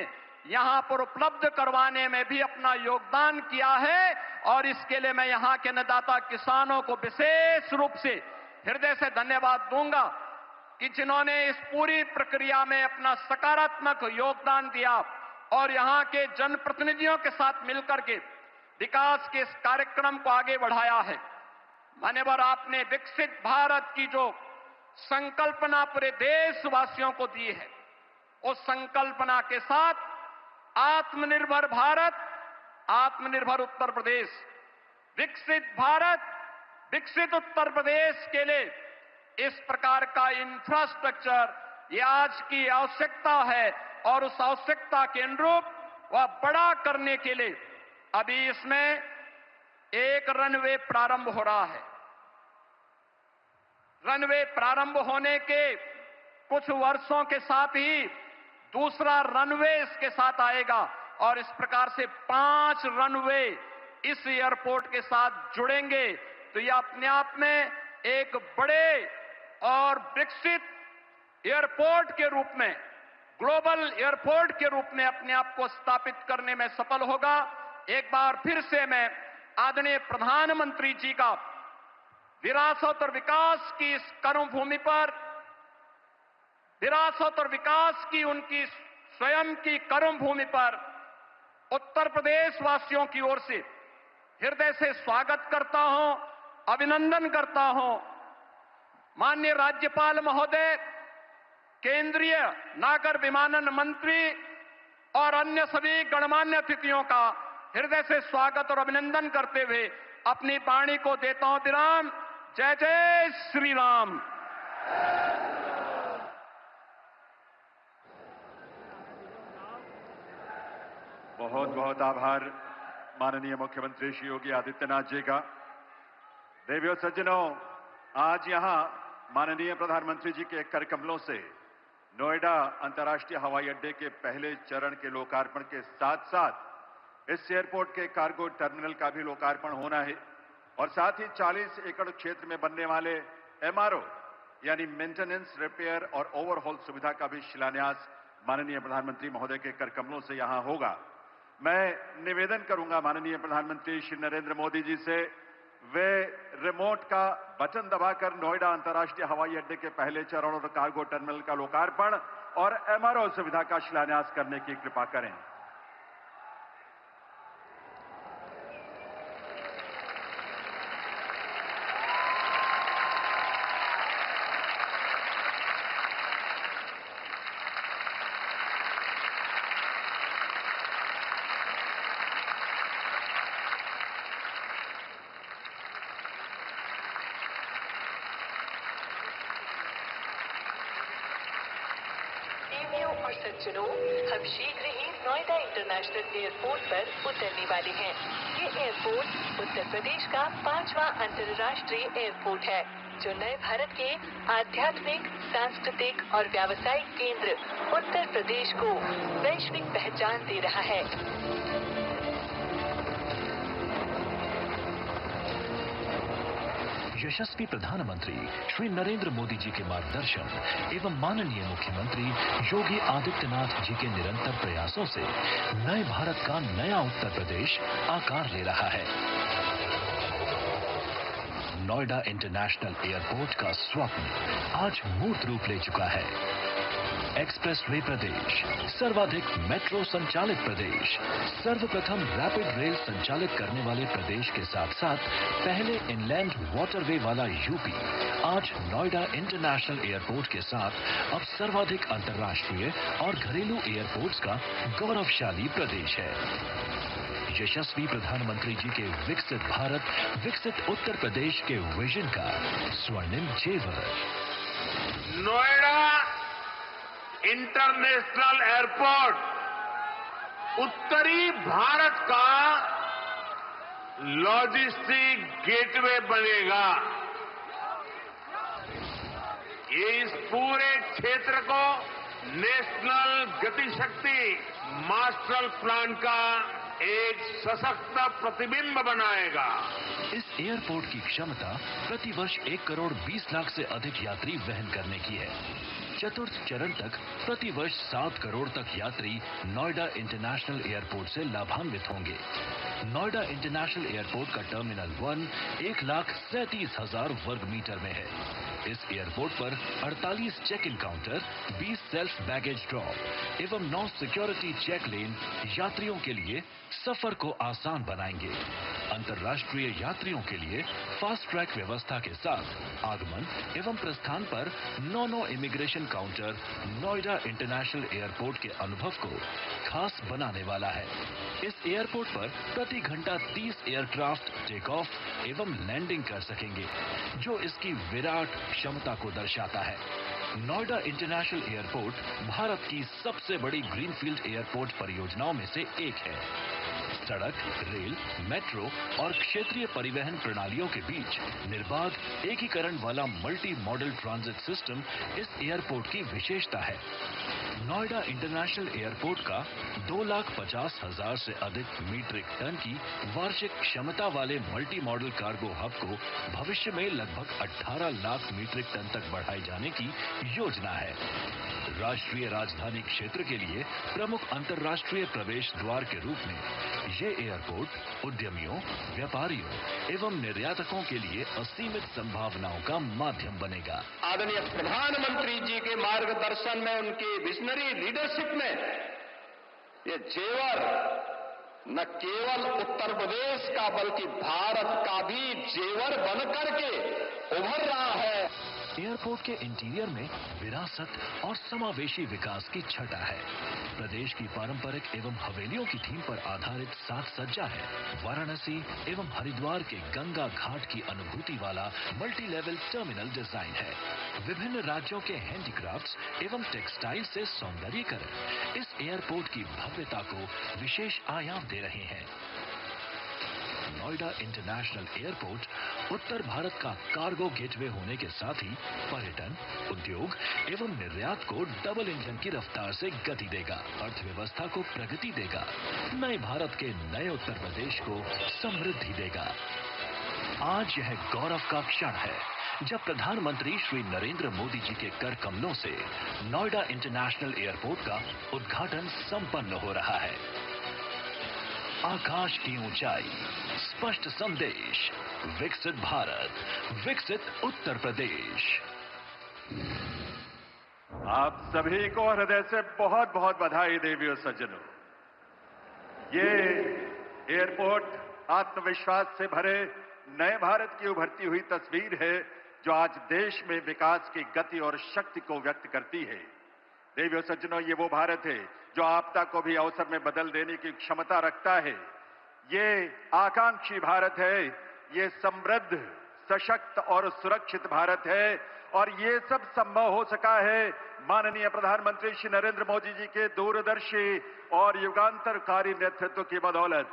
यहां पर उपलब्ध करवाने में भी अपना योगदान किया है। और इसके लिए मैं यहां के अन्नदाता किसानों को विशेष रूप से हृदय से धन्यवाद दूंगा कि जिन्होंने इस पूरी प्रक्रिया में अपना सकारात्मक योगदान दिया और यहां के जनप्रतिनिधियों के साथ मिलकर के विकास के इस कार्यक्रम को आगे बढ़ाया है। मान्यवर, आपने विकसित भारत की जो संकल्पना पूरे देशवासियों को दी है, उस संकल्पना के साथ आत्मनिर्भर भारत, आत्मनिर्भर उत्तर प्रदेश, विकसित भारत, विकसित उत्तर प्रदेश के लिए इस प्रकार का इंफ्रास्ट्रक्चर ये आज की आवश्यकता है और उस आवश्यकता के अनुरूप वह बड़ा करने के लिए अभी इसमें एक रनवे प्रारंभ हो रहा है। रनवे प्रारंभ होने के कुछ वर्षों के साथ ही दूसरा रनवे इसके साथ आएगा और इस प्रकार से 5 रनवे इस एयरपोर्ट के साथ जुड़ेंगे। तो यह अपने आप में एक बड़े और विकसित एयरपोर्ट के रूप में, ग्लोबल एयरपोर्ट के रूप में अपने आप को स्थापित करने में सफल होगा। एक बार फिर से मैं आदरणीय प्रधानमंत्री जी का विरासत और विकास की इस कर्मभूमि पर, विरासत और विकास की उनकी स्वयं की कर्मभूमि पर उत्तर प्रदेश वासियों की ओर से हृदय से स्वागत करता हूं, अभिनंदन करता हूं। माननीय राज्यपाल महोदय, केंद्रीय नागर विमानन मंत्री और अन्य सभी गणमान्य अतिथियों का हृदय से स्वागत और अभिनंदन करते हुए अपनी वाणी को देता हूं विराम। जय जय श्री राम। बहुत बहुत आभार माननीय मुख्यमंत्री श्री योगी आदित्यनाथ जी का। देवियों सज्जनों, आज यहां माननीय प्रधानमंत्री जी के कर कमलों से नोएडा अंतर्राष्ट्रीय हवाई अड्डे के पहले चरण के लोकार्पण के साथ साथ इस एयरपोर्ट के कार्गो टर्मिनल का भी लोकार्पण होना है और साथ ही 40 एकड़ क्षेत्र में बनने वाले MRO यानी मेंटेनेंस, रिपेयर और ओवरहॉल सुविधा का भी शिलान्यास माननीय प्रधानमंत्री महोदय के कर कमलों से यहां होगा। मैं निवेदन करूंगा माननीय प्रधानमंत्री श्री नरेंद्र मोदी जी से वे रिमोट का बटन दबाकर नोएडा अंतर्राष्ट्रीय हवाई अड्डे के पहले चरण और कार्गो टर्मिनल का लोकार्पण और MRO सुविधा का शिलान्यास करने की कृपा करें। देवियों और सज्जनों, हम शीघ्र ही नोएडा इंटरनेशनल एयरपोर्ट पर उतरने वाले हैं। ये एयरपोर्ट उत्तर प्रदेश का 5वां अंतर्राष्ट्रीय एयरपोर्ट है, जो नए भारत के आध्यात्मिक, सांस्कृतिक और व्यावसायिक केंद्र उत्तर प्रदेश को वैश्विक पहचान दे रहा है। यशस्वी प्रधानमंत्री श्री नरेंद्र मोदी जी के मार्गदर्शन एवं माननीय मुख्यमंत्री योगी आदित्यनाथ जी के निरंतर प्रयासों से नए भारत का नया उत्तर प्रदेश आकार ले रहा है। नोएडा इंटरनेशनल एयरपोर्ट का स्वप्न आज मूर्त रूप ले चुका है। एक्सप्रेसवे प्रदेश, सर्वाधिक मेट्रो संचालित प्रदेश, सर्वप्रथम रैपिड रेल संचालित करने वाले प्रदेश के साथ साथ पहले इनलैंड वाटरवे वाला यूपी आज नोएडा इंटरनेशनल एयरपोर्ट के साथ अब सर्वाधिक अंतर्राष्ट्रीय और घरेलू एयरपोर्ट्स का गौरवशाली प्रदेश है। यशस्वी प्रधानमंत्री जी के विकसित भारत, विकसित उत्तर प्रदेश के विजन का स्वर्णिम जेवर। नोएडा इंटरनेशनल एयरपोर्ट उत्तरी भारत का लॉजिस्टिक गेटवे बनेगा। ये इस पूरे क्षेत्र को नेशनल गतिशक्ति मास्टर प्लान का एक सशक्त प्रतिबिंब बनाएगा। इस एयरपोर्ट की क्षमता प्रति वर्ष 1 करोड़ 20 लाख से अधिक यात्री वहन करने की है। चतुर्थ चरण तक प्रति वर्ष 7 करोड़ तक यात्री नोएडा इंटरनेशनल एयरपोर्ट से लाभान्वित होंगे। नोएडा इंटरनेशनल एयरपोर्ट का टर्मिनल 1 1,37,000 वर्ग मीटर में है। इस एयरपोर्ट पर 48 check in counter, 20 self baggage drop एवं 9 सिक्योरिटी चेक लेन यात्रियों के लिए सफर को आसान बनाएंगे। अंतर्राष्ट्रीय यात्रियों के लिए फास्ट ट्रैक व्यवस्था के साथ आगमन एवं प्रस्थान पर 9 immigration counter Noida international airport के अनुभव को खास बनाने वाला है। इस एयरपोर्ट पर प्रति घंटा 30 एयरक्राफ्ट टेक ऑफ एवं लैंडिंग कर सकेंगे, जो इसकी विराट क्षमता को दर्शाता है। नोएडा इंटरनेशनल एयरपोर्ट भारत की सबसे बड़ी ग्रीनफील्ड एयरपोर्ट परियोजनाओं में से एक है। सड़क, रेल, मेट्रो और क्षेत्रीय परिवहन प्रणालियों के बीच निर्बाध एकीकरण वाला मल्टी मॉडल ट्रांजिट सिस्टम इस एयरपोर्ट की विशेषता है। नोएडा इंटरनेशनल एयरपोर्ट का 2,50,000 से अधिक मीट्रिक टन की वार्षिक क्षमता वाले मल्टी मॉडल कार्गो हब को भविष्य में लगभग 18 लाख मीट्रिक टन तक बढ़ाए जाने की योजना है। राष्ट्रीय राजधानी क्षेत्र के लिए प्रमुख अंतर्राष्ट्रीय प्रवेश द्वार के रूप में ये एयरपोर्ट उद्यमियों, व्यापारियों एवं निर्यातकों के लिए असीमित संभावनाओं का माध्यम बनेगा। आदरणीय प्रधानमंत्री जी के मार्गदर्शन में, उनकी विजनरी लीडरशिप में ये जेवर न केवल उत्तर प्रदेश का बल्कि भारत का भी जेवर बनकर के उभर रहा है। एयरपोर्ट के इंटीरियर में विरासत और समावेशी विकास की छटा है। प्रदेश की पारंपरिक एवं हवेलियों की थीम पर आधारित साज सज्जा है। वाराणसी एवं हरिद्वार के गंगा घाट की अनुभूति वाला मल्टी लेवल टर्मिनल डिजाइन है। विभिन्न राज्यों के हैंडीक्राफ्ट्स एवं टेक्सटाइल से सौंदर्यीकरण इस एयरपोर्ट की भव्यता को विशेष आयाम दे रहे हैं। नोएडा इंटरनेशनल एयरपोर्ट उत्तर भारत का कार्गो गेटवे होने के साथ ही पर्यटन, उद्योग एवं निर्यात को डबल इंजन की रफ्तार से गति देगा, अर्थव्यवस्था को प्रगति देगा, नए भारत के नए उत्तर प्रदेश को समृद्धि देगा। आज यह गौरव का क्षण है जब प्रधानमंत्री श्री नरेंद्र मोदी जी के कर कमलों से नोएडा इंटरनेशनल एयरपोर्ट का उद्घाटन संपन्न हो रहा है। आकाश की ऊंचाई, स्पष्ट संदेश, विकसित भारत, विकसित उत्तर प्रदेश। आप सभी को हृदय से बहुत बहुत बधाई देवियों सज्जनों। ये एयरपोर्ट आत्मविश्वास से भरे नए भारत की उभरती हुई तस्वीर है जो आज देश में विकास की गति और शक्ति को व्यक्त करती है। देवियों सज्जनों, ये वो भारत है जो आपदा को भी अवसर में बदल देने की क्षमता रखता है। ये आकांक्षी भारत है, ये समृद्ध, सशक्त और सुरक्षित भारत है और ये सब संभव हो सका है माननीय प्रधानमंत्री श्री नरेंद्र मोदी जी के दूरदर्शी और युगांतरकारी नेतृत्व की बदौलत।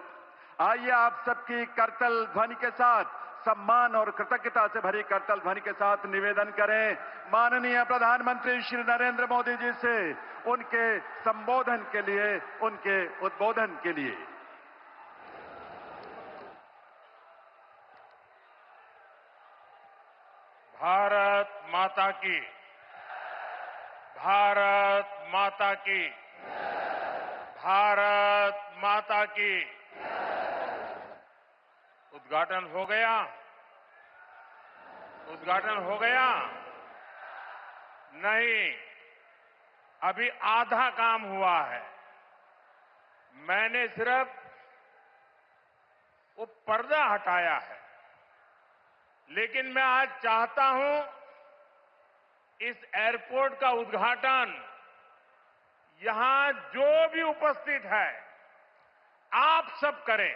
आइए आप सबकी करतल ध्वनि के साथ, सम्मान और कृतज्ञता से भरी करतल ध्वनि के साथ निवेदन करें माननीय प्रधानमंत्री श्री नरेंद्र मोदी जी से उनके संबोधन के लिए, उनके उद्बोधन के लिए। भारत माता की, भारत माता की, भारत माता की। उद्घाटन हो गया, उद्घाटन हो गया? नहीं, अभी आधा काम हुआ है। मैंने सिर्फ वो पर्दा हटाया है, लेकिन मैं आज चाहता हूं इस एयरपोर्ट का उद्घाटन यहां जो भी उपस्थित है आप सब करें।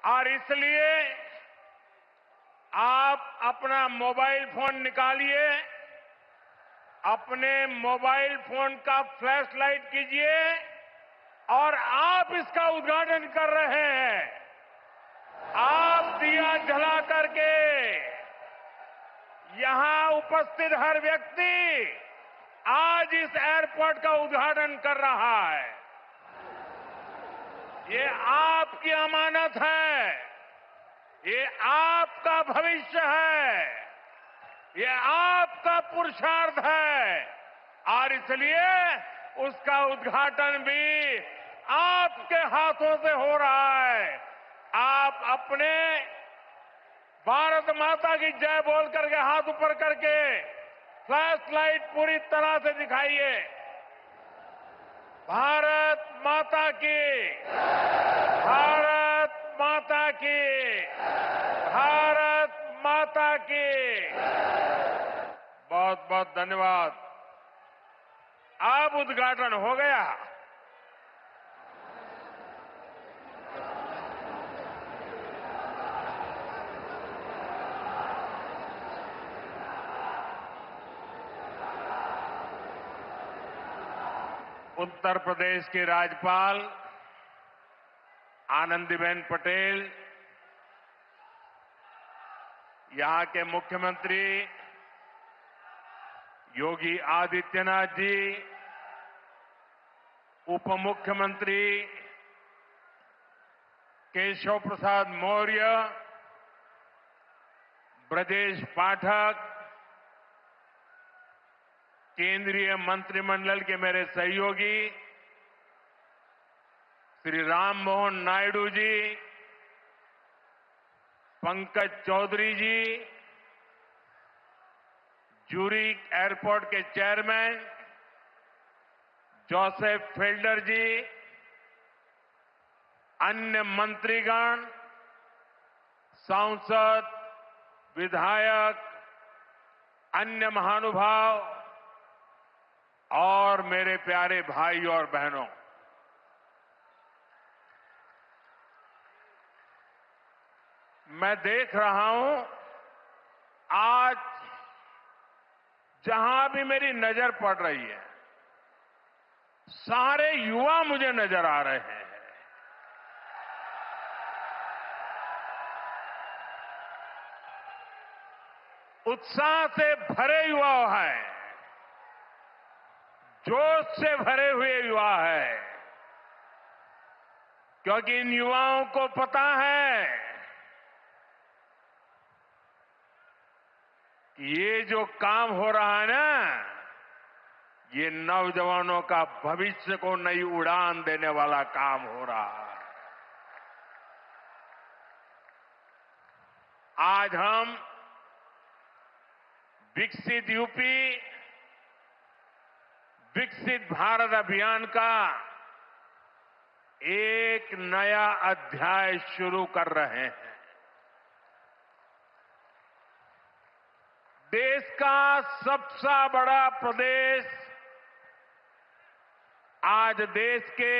और इसलिए आप अपना मोबाइल फोन निकालिए, अपने मोबाइल फोन का फ्लैश लाइट कीजिए और आप इसका उद्घाटन कर रहे हैं। आप दिया जला करके यहां उपस्थित हर व्यक्ति आज इस एयरपोर्ट का उद्घाटन कर रहा है। ये आपकी अमानत है, ये आपका भविष्य है, ये आपका पुरुषार्थ है और इसलिए उसका उद्घाटन भी आपके हाथों से हो रहा है। आप अपने भारत माता की जय बोल करके हाथ ऊपर करके फ्लैश लाइट पूरी तरह से दिखाइए। भारत माता की, भारत माता की, भारत माता की। बहुत बहुत धन्यवाद। अब उद्घाटन हो गया। उत्तर प्रदेश की राज्यपाल आनंदीबेन पटेल, यहां के मुख्यमंत्री योगी आदित्यनाथ जी, उप मुख्यमंत्री केशव प्रसाद मौर्य, ब्रजेश पाठक, केंद्रीय मंत्रिमंडल के मेरे सहयोगी श्री राम मोहन नायडू जी, पंकज चौधरी जी, ज्यूरिक एयरपोर्ट के चेयरमैन जोसेफ फेल्डर जी, अन्य मंत्रीगण, सांसद, विधायक, अन्य महानुभाव और मेरे प्यारे भाई और बहनों, मैं देख रहा हूं आज जहां भी मेरी नजर पड़ रही है, सारे युवा मुझे नजर आ रहे हैं। उत्साह से भरे युवा हैं, जोश से भरे हुए युवा हैं, क्योंकि इन युवाओं को पता है कि ये जो काम हो रहा है ना, ये नौजवानों का भविष्य को नई उड़ान देने वाला काम हो रहा है। आज हम विकसित यूपी, विकसित भारत अभियान का एक नया अध्याय शुरू कर रहे हैं। देश का सबसे बड़ा प्रदेश आज देश के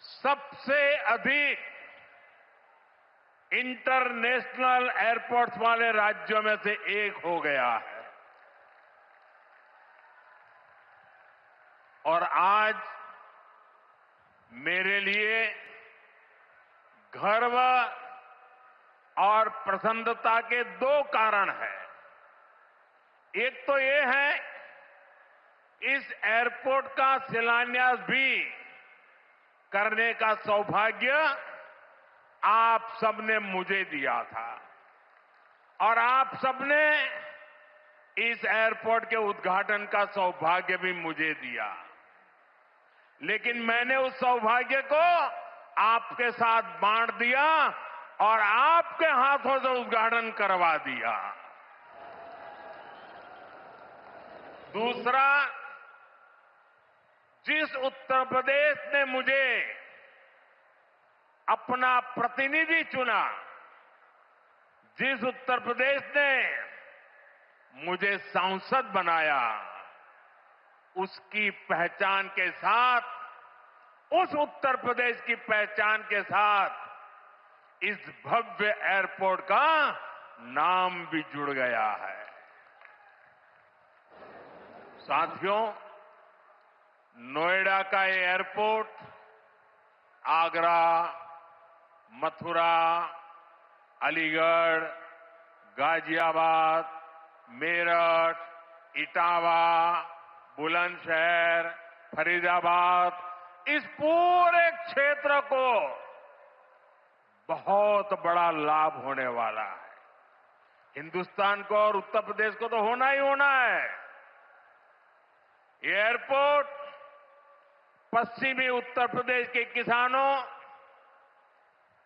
सबसे अधिक इंटरनेशनल एयरपोर्ट्स वाले राज्यों में से एक हो गया है। और आज मेरे लिए गर्व और प्रसन्नता के दो कारण हैं। एक तो ये है, इस एयरपोर्ट का शिलान्यास भी करने का सौभाग्य आप सबने मुझे दिया था और आप सबने इस एयरपोर्ट के उद्घाटन का सौभाग्य भी मुझे दिया। लेकिन मैंने उस सौभाग्य को आपके साथ बांट दिया और आपके हाथों से उद्घाटन करवा दिया। दूसरा, जिस उत्तर प्रदेश ने मुझे अपना प्रतिनिधि चुना, जिस उत्तर प्रदेश ने मुझे सांसद बनाया, उसकी पहचान के साथ, उस उत्तर प्रदेश की पहचान के साथ इस भव्य एयरपोर्ट का नाम भी जुड़ गया है। साथियों, नोएडा का ये एयरपोर्ट आगरा, मथुरा, अलीगढ़, गाजियाबाद, मेरठ, इटावा, बुलंदशहर, फरीदाबाद, इस पूरे क्षेत्र को बहुत बड़ा लाभ होने वाला है। हिंदुस्तान को और उत्तर प्रदेश को तो होना ही होना है। ये एयरपोर्ट पश्चिमी उत्तर प्रदेश के किसानों,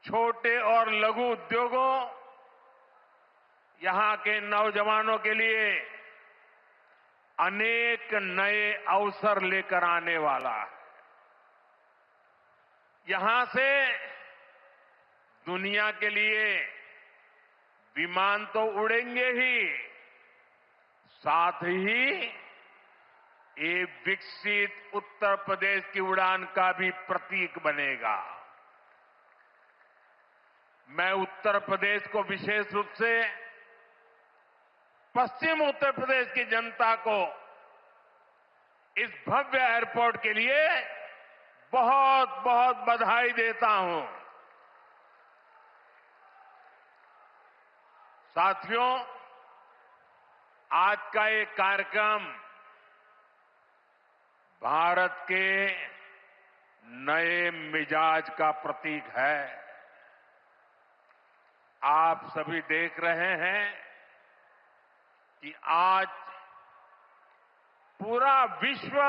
छोटे और लघु उद्योगों, यहां के नौजवानों के लिए अनेक नए अवसर लेकर आने वाला है। यहां से दुनिया के लिए विमान तो उड़ेंगे ही, साथ ही ये विकसित उत्तर प्रदेश की उड़ान का भी प्रतीक बनेगा। मैं उत्तर प्रदेश को विशेष रूप से पश्चिम उत्तर प्रदेश की जनता को इस भव्य एयरपोर्ट के लिए बहुत बहुत बधाई देता हूं। साथियों, आज का ये कार्यक्रम भारत के नए मिजाज का प्रतीक है। आप सभी देख रहे हैं कि आज पूरा विश्व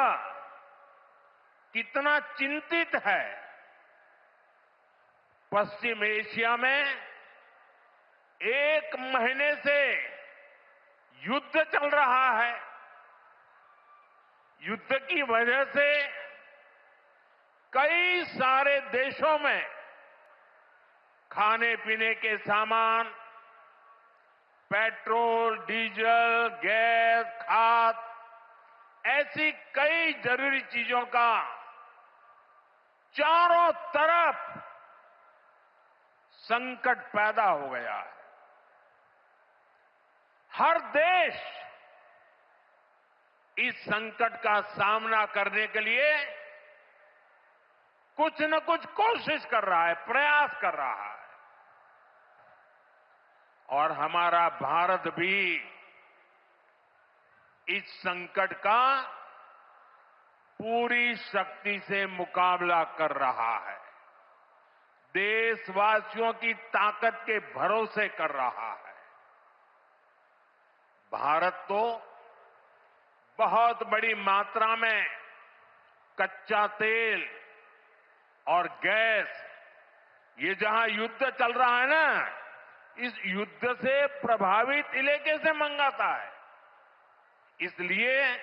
कितना चिंतित है। पश्चिम एशिया में एक महीने से युद्ध चल रहा है। युद्ध की वजह से कई सारे देशों में खाने पीने के सामान, पेट्रोल, डीजल, गैस, खाद, ऐसी कई जरूरी चीजों का चारों तरफ संकट पैदा हो गया है। हर देश इस संकट का सामना करने के लिए कुछ न कुछ कोशिश कर रहा है, प्रयास कर रहा है। और हमारा भारत भी इस संकट का पूरी शक्ति से मुकाबला कर रहा है, देशवासियों की ताकत के भरोसे कर रहा है। भारत तो बहुत बड़ी मात्रा में कच्चा तेल और गैस, ये जहां युद्ध चल रहा है ना, इस युद्ध से प्रभावित इलाके से मंगाता है। इसलिए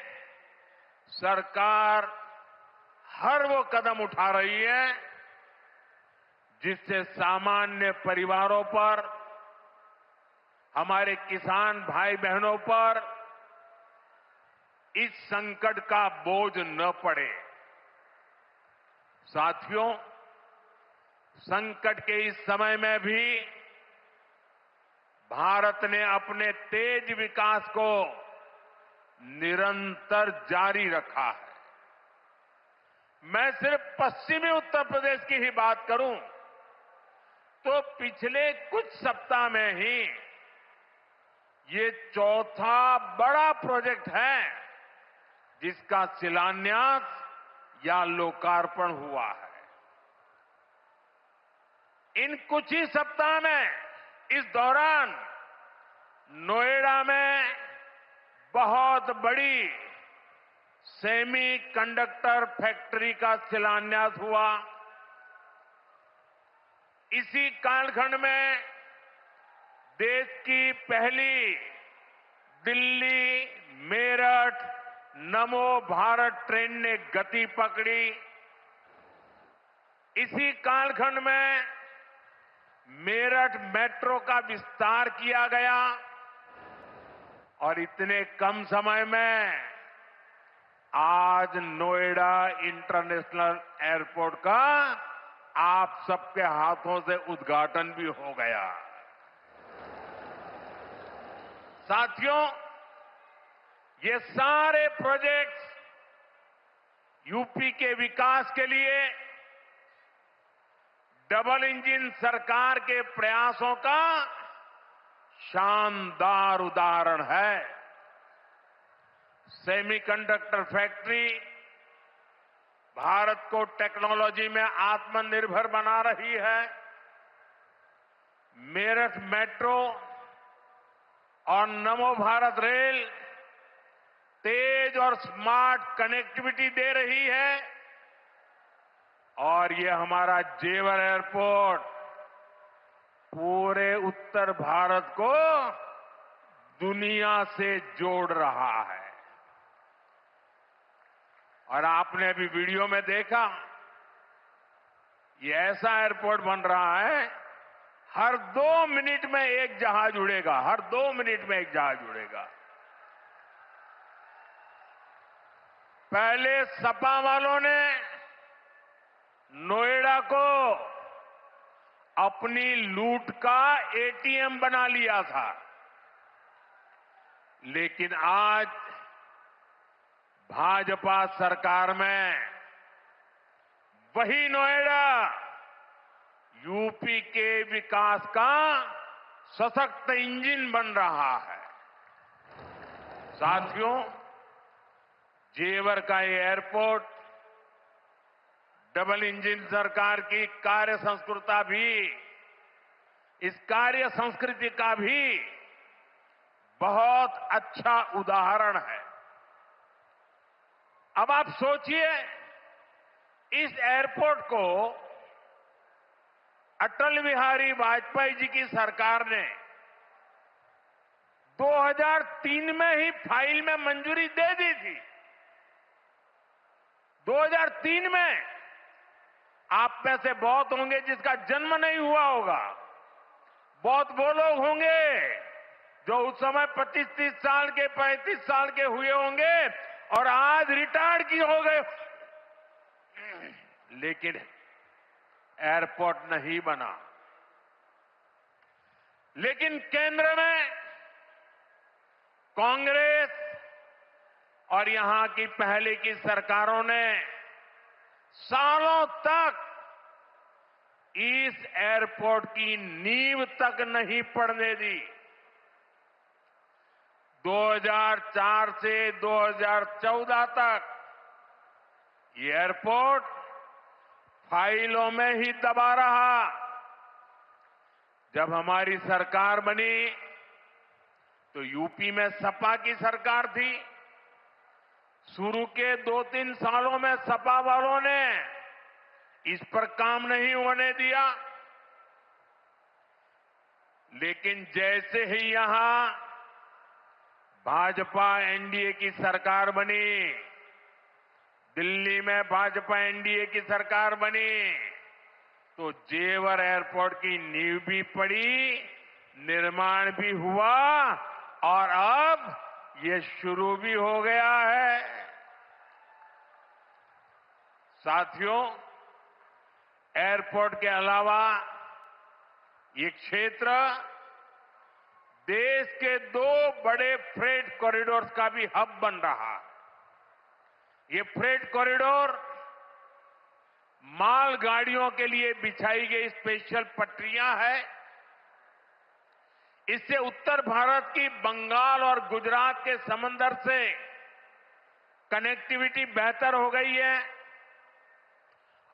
सरकार हर वो कदम उठा रही है जिससे सामान्य परिवारों पर, हमारे किसान भाई बहनों पर इस संकट का बोझ न पड़े। साथियों, संकट के इस समय में भी भारत ने अपने तेज विकास को निरंतर जारी रखा है। मैं सिर्फ पश्चिमी उत्तर प्रदेश की ही बात करूं तो पिछले कुछ सप्ताह में ही ये चौथा बड़ा प्रोजेक्ट है जिसका शिलान्यास या लोकार्पण हुआ है। इन कुछ ही सप्ताह में, इस दौरान नोएडा में बहुत बड़ी सेमी कंडक्टर फैक्ट्री का शिलान्यास हुआ। इसी कालखंड में देश की पहली दिल्ली मेरठ नमो भारत ट्रेन ने गति पकड़ी। इसी कालखंड में मेरठ मेट्रो का विस्तार किया गया और इतने कम समय में आज नोएडा इंटरनेशनल एयरपोर्ट का आप सबके हाथों से उद्घाटन भी हो गया। साथियों, ये सारे प्रोजेक्ट्स यूपी के विकास के लिए डबल इंजन सरकार के प्रयासों का शानदार उदाहरण है। सेमीकंडक्टर फैक्ट्री भारत को टेक्नोलॉजी में आत्मनिर्भर बना रही है। मेरठ मेट्रो और नमो भारत रेल तेज और स्मार्ट कनेक्टिविटी दे रही है और ये हमारा जेवर एयरपोर्ट पूरे उत्तर भारत को दुनिया से जोड़ रहा है। और आपने अभी वीडियो में देखा, ये ऐसा एयरपोर्ट बन रहा है, हर 2 मिनट में एक जहाज उड़ेगा, हर 2 मिनट में एक जहाज उड़ेगा। पहले सपा वालों ने नोएडा को अपनी लूट का एटीएम बना लिया था, लेकिन आज भाजपा सरकार में वही नोएडा यूपी के विकास का सशक्त इंजन बन रहा है। साथियों, जेवर का ये एयरपोर्ट डबल इंजन सरकार की कार्य संस्कृति भी, इस कार्य संस्कृति का भी बहुत अच्छा उदाहरण है। अब आप सोचिए, इस एयरपोर्ट को अटल बिहारी वाजपेयी जी की सरकार ने 2003 में ही फाइल में मंजूरी दे दी थी। 2003 में आप में से बहुत होंगे जिसका जन्म नहीं हुआ होगा, बहुत वो लोग होंगे जो उस समय 25-30 साल के, 35 साल के हुए होंगे और आज रिटायर्ड की हो गए, लेकिन एयरपोर्ट नहीं बना। लेकिन केंद्र में कांग्रेस और यहां की पहले की सरकारों ने सालों तक इस एयरपोर्ट की नींव तक नहीं पड़ने दी। 2004 से 2014 तक ये एयरपोर्ट फाइलों में ही दबा रहा। जब हमारी सरकार बनी तो यूपी में सपा की सरकार थी। शुरू के 2-3 सालों में सपा वालों ने इस पर काम नहीं होने दिया, लेकिन जैसे ही यहां भाजपा एनडीए की सरकार बनी, दिल्ली में भाजपा एनडीए की सरकार बनी, तो जेवर एयरपोर्ट की नींव भी पड़ी, निर्माण भी हुआ और अब ये शुरू भी हो गया है। साथियों, एयरपोर्ट के अलावा ये क्षेत्र देश के 2 बड़े फ्रेट कॉरिडोर्स का भी हब बन रहा है। ये फ्रेट कॉरिडोर मालगाड़ियों के लिए बिछाई गई स्पेशल पटरियां हैं। इससे उत्तर भारत की बंगाल और गुजरात के समंदर से कनेक्टिविटी बेहतर हो गई है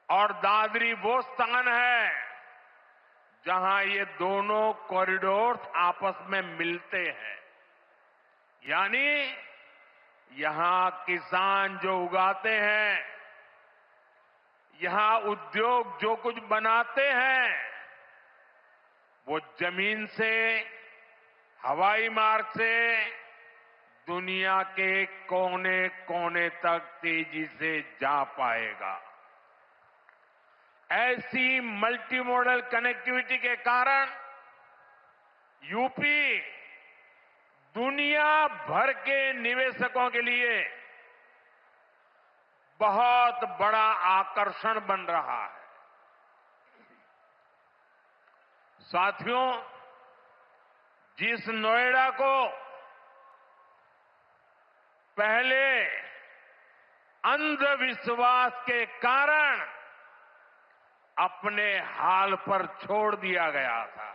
और दादरी वो स्थान है जहां ये दोनों कॉरिडोर्स आपस में मिलते हैं। यानी यहां किसान जो उगाते हैं, यहां उद्योग जो कुछ बनाते हैं, वो जमीन से, हवाई मार्ग से दुनिया के कोने कोने तक तेजी से जा पाएगा। ऐसी मल्टी मॉडल कनेक्टिविटी के कारण यूपी दुनिया भर के निवेशकों के लिए बहुत बड़ा आकर्षण बन रहा है। साथियों, जिस नोएडा को पहले अंधविश्वास के कारण अपने हाल पर छोड़ दिया गया था,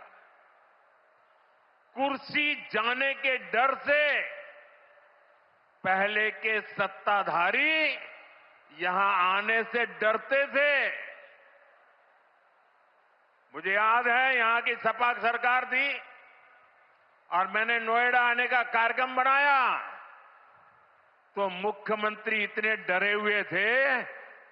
कुर्सी जाने के डर से पहले के सत्ताधारी यहां आने से डरते थे। मुझे याद है यहां की सपा सरकार थी और मैंने नोएडा आने का कार्यक्रम बनाया तो मुख्यमंत्री इतने डरे हुए थे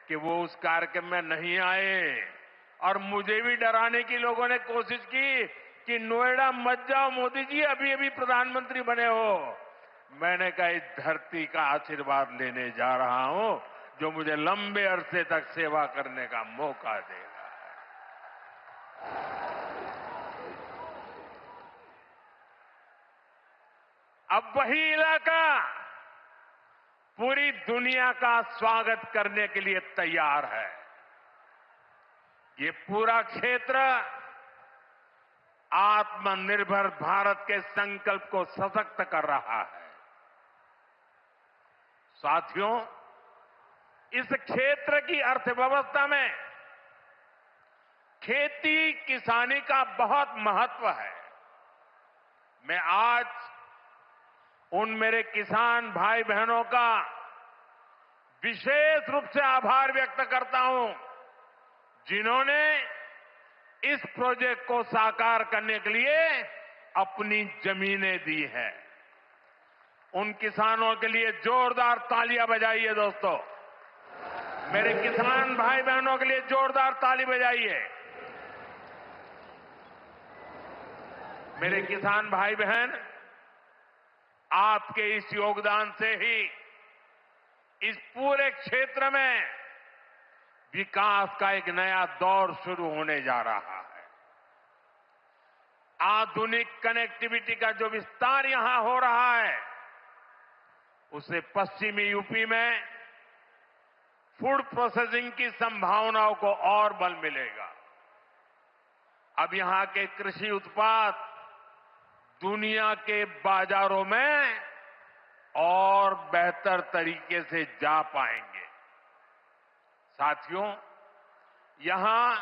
कि वो उस कार्यक्रम में नहीं आए और मुझे भी डराने की लोगों ने कोशिश की कि नोएडा मत जाओ मोदी जी, अभी अभी प्रधानमंत्री बने हो। मैंने कहा इस धरती का आशीर्वाद लेने जा रहा हूं जो मुझे लंबे अरसे तक सेवा करने का मौका देगा। अब वही इलाका पूरी दुनिया का स्वागत करने के लिए तैयार है। ये पूरा क्षेत्र आत्मनिर्भर भारत के संकल्प को सशक्त कर रहा है। साथियों, इस क्षेत्र की अर्थव्यवस्था में खेती किसानी का बहुत महत्व है। मैं आज उन मेरे किसान भाई बहनों का विशेष रूप से आभार व्यक्त करता हूं जिन्होंने इस प्रोजेक्ट को साकार करने के लिए अपनी जमीनें दी हैं। उन किसानों के लिए जोरदार तालियां बजाइए दोस्तों। मेरे किसान भाई बहनों के लिए जोरदार ताली बजाइए। मेरे किसान भाई बहन, आपके इस योगदान से ही इस पूरे क्षेत्र में विकास का एक नया दौर शुरू होने जा रहा है। आधुनिक कनेक्टिविटी का जो विस्तार यहां हो रहा है उससे पश्चिमी यूपी में फूड प्रोसेसिंग की संभावनाओं को और बल मिलेगा। अब यहां के कृषि उत्पाद दुनिया के बाजारों में और बेहतर तरीके से जा पाएंगे। साथियों, यहां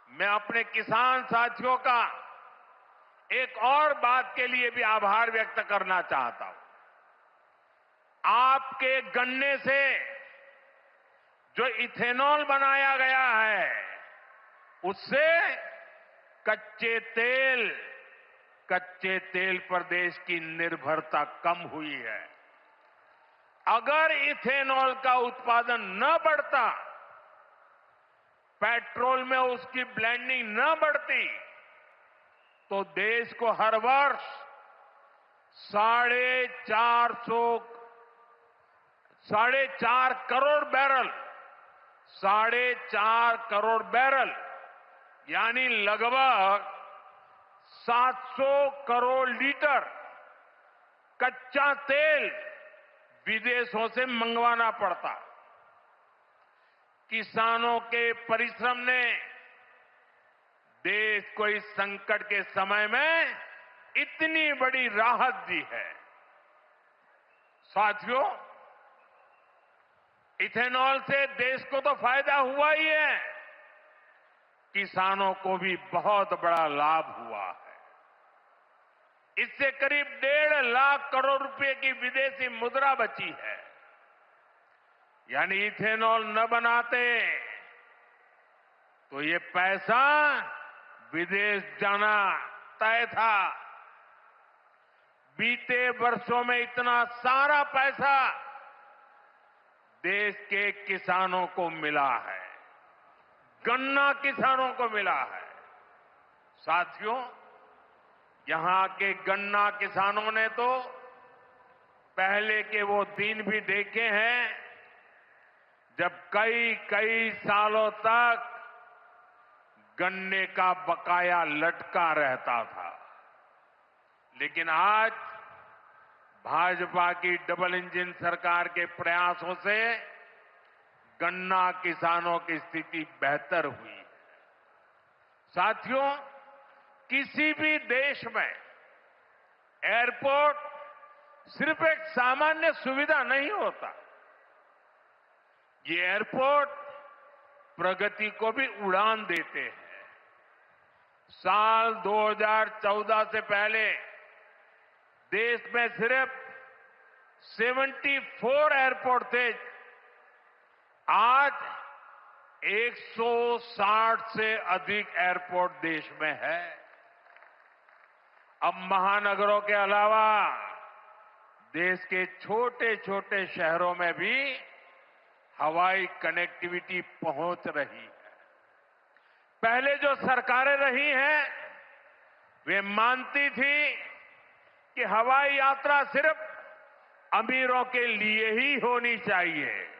मैं अपने किसान साथियों का एक और बात के लिए भी आभार व्यक्त करना चाहता हूं। आपके गन्ने से जो इथेनॉल बनाया गया है, उससे कच्चे तेल पर देश की निर्भरता कम हुई है। अगर इथेनॉल का उत्पादन न बढ़ता, पेट्रोल में उसकी ब्लेंडिंग न बढ़ती, तो देश को हर वर्ष 4.5 करोड़ बैरल यानी लगभग 700 करोड़ लीटर कच्चा तेल विदेशों से मंगवाना पड़ता। किसानों के परिश्रम ने देश को इस संकट के समय में इतनी बड़ी राहत दी है। साथियों, इथेनॉल से देश को तो फायदा हुआ ही है, किसानों को भी बहुत बड़ा लाभ हुआ है। इससे करीब 1.5 लाख करोड़ रुपए की विदेशी मुद्रा बची है। यानी इथेनॉल न बनाते तो ये पैसा विदेश जाना तय था। बीते वर्षों में इतना सारा पैसा देश के किसानों को मिला है, गन्ना किसानों को मिला है। साथियों, यहां के गन्ना किसानों ने तो पहले के वो दिन भी देखे हैं जब कई सालों तक गन्ने का बकाया लटका रहता था। लेकिन आज भाजपा की डबल इंजन सरकार के प्रयासों से गन्ना किसानों की स्थिति बेहतर हुई है। साथियों, किसी भी देश में एयरपोर्ट सिर्फ एक सामान्य सुविधा नहीं होता। ये एयरपोर्ट प्रगति को भी उड़ान देते हैं। साल 2014 से पहले देश में सिर्फ 74 एयरपोर्ट थे। आज 160 से अधिक एयरपोर्ट देश में है। अब महानगरों के अलावा देश के छोटे छोटे शहरों में भी हवाई कनेक्टिविटी पहुंच रही है। पहले जो सरकारें रही हैं, वे मानती थी कि हवाई यात्रा सिर्फ अमीरों के लिए ही होनी चाहिए।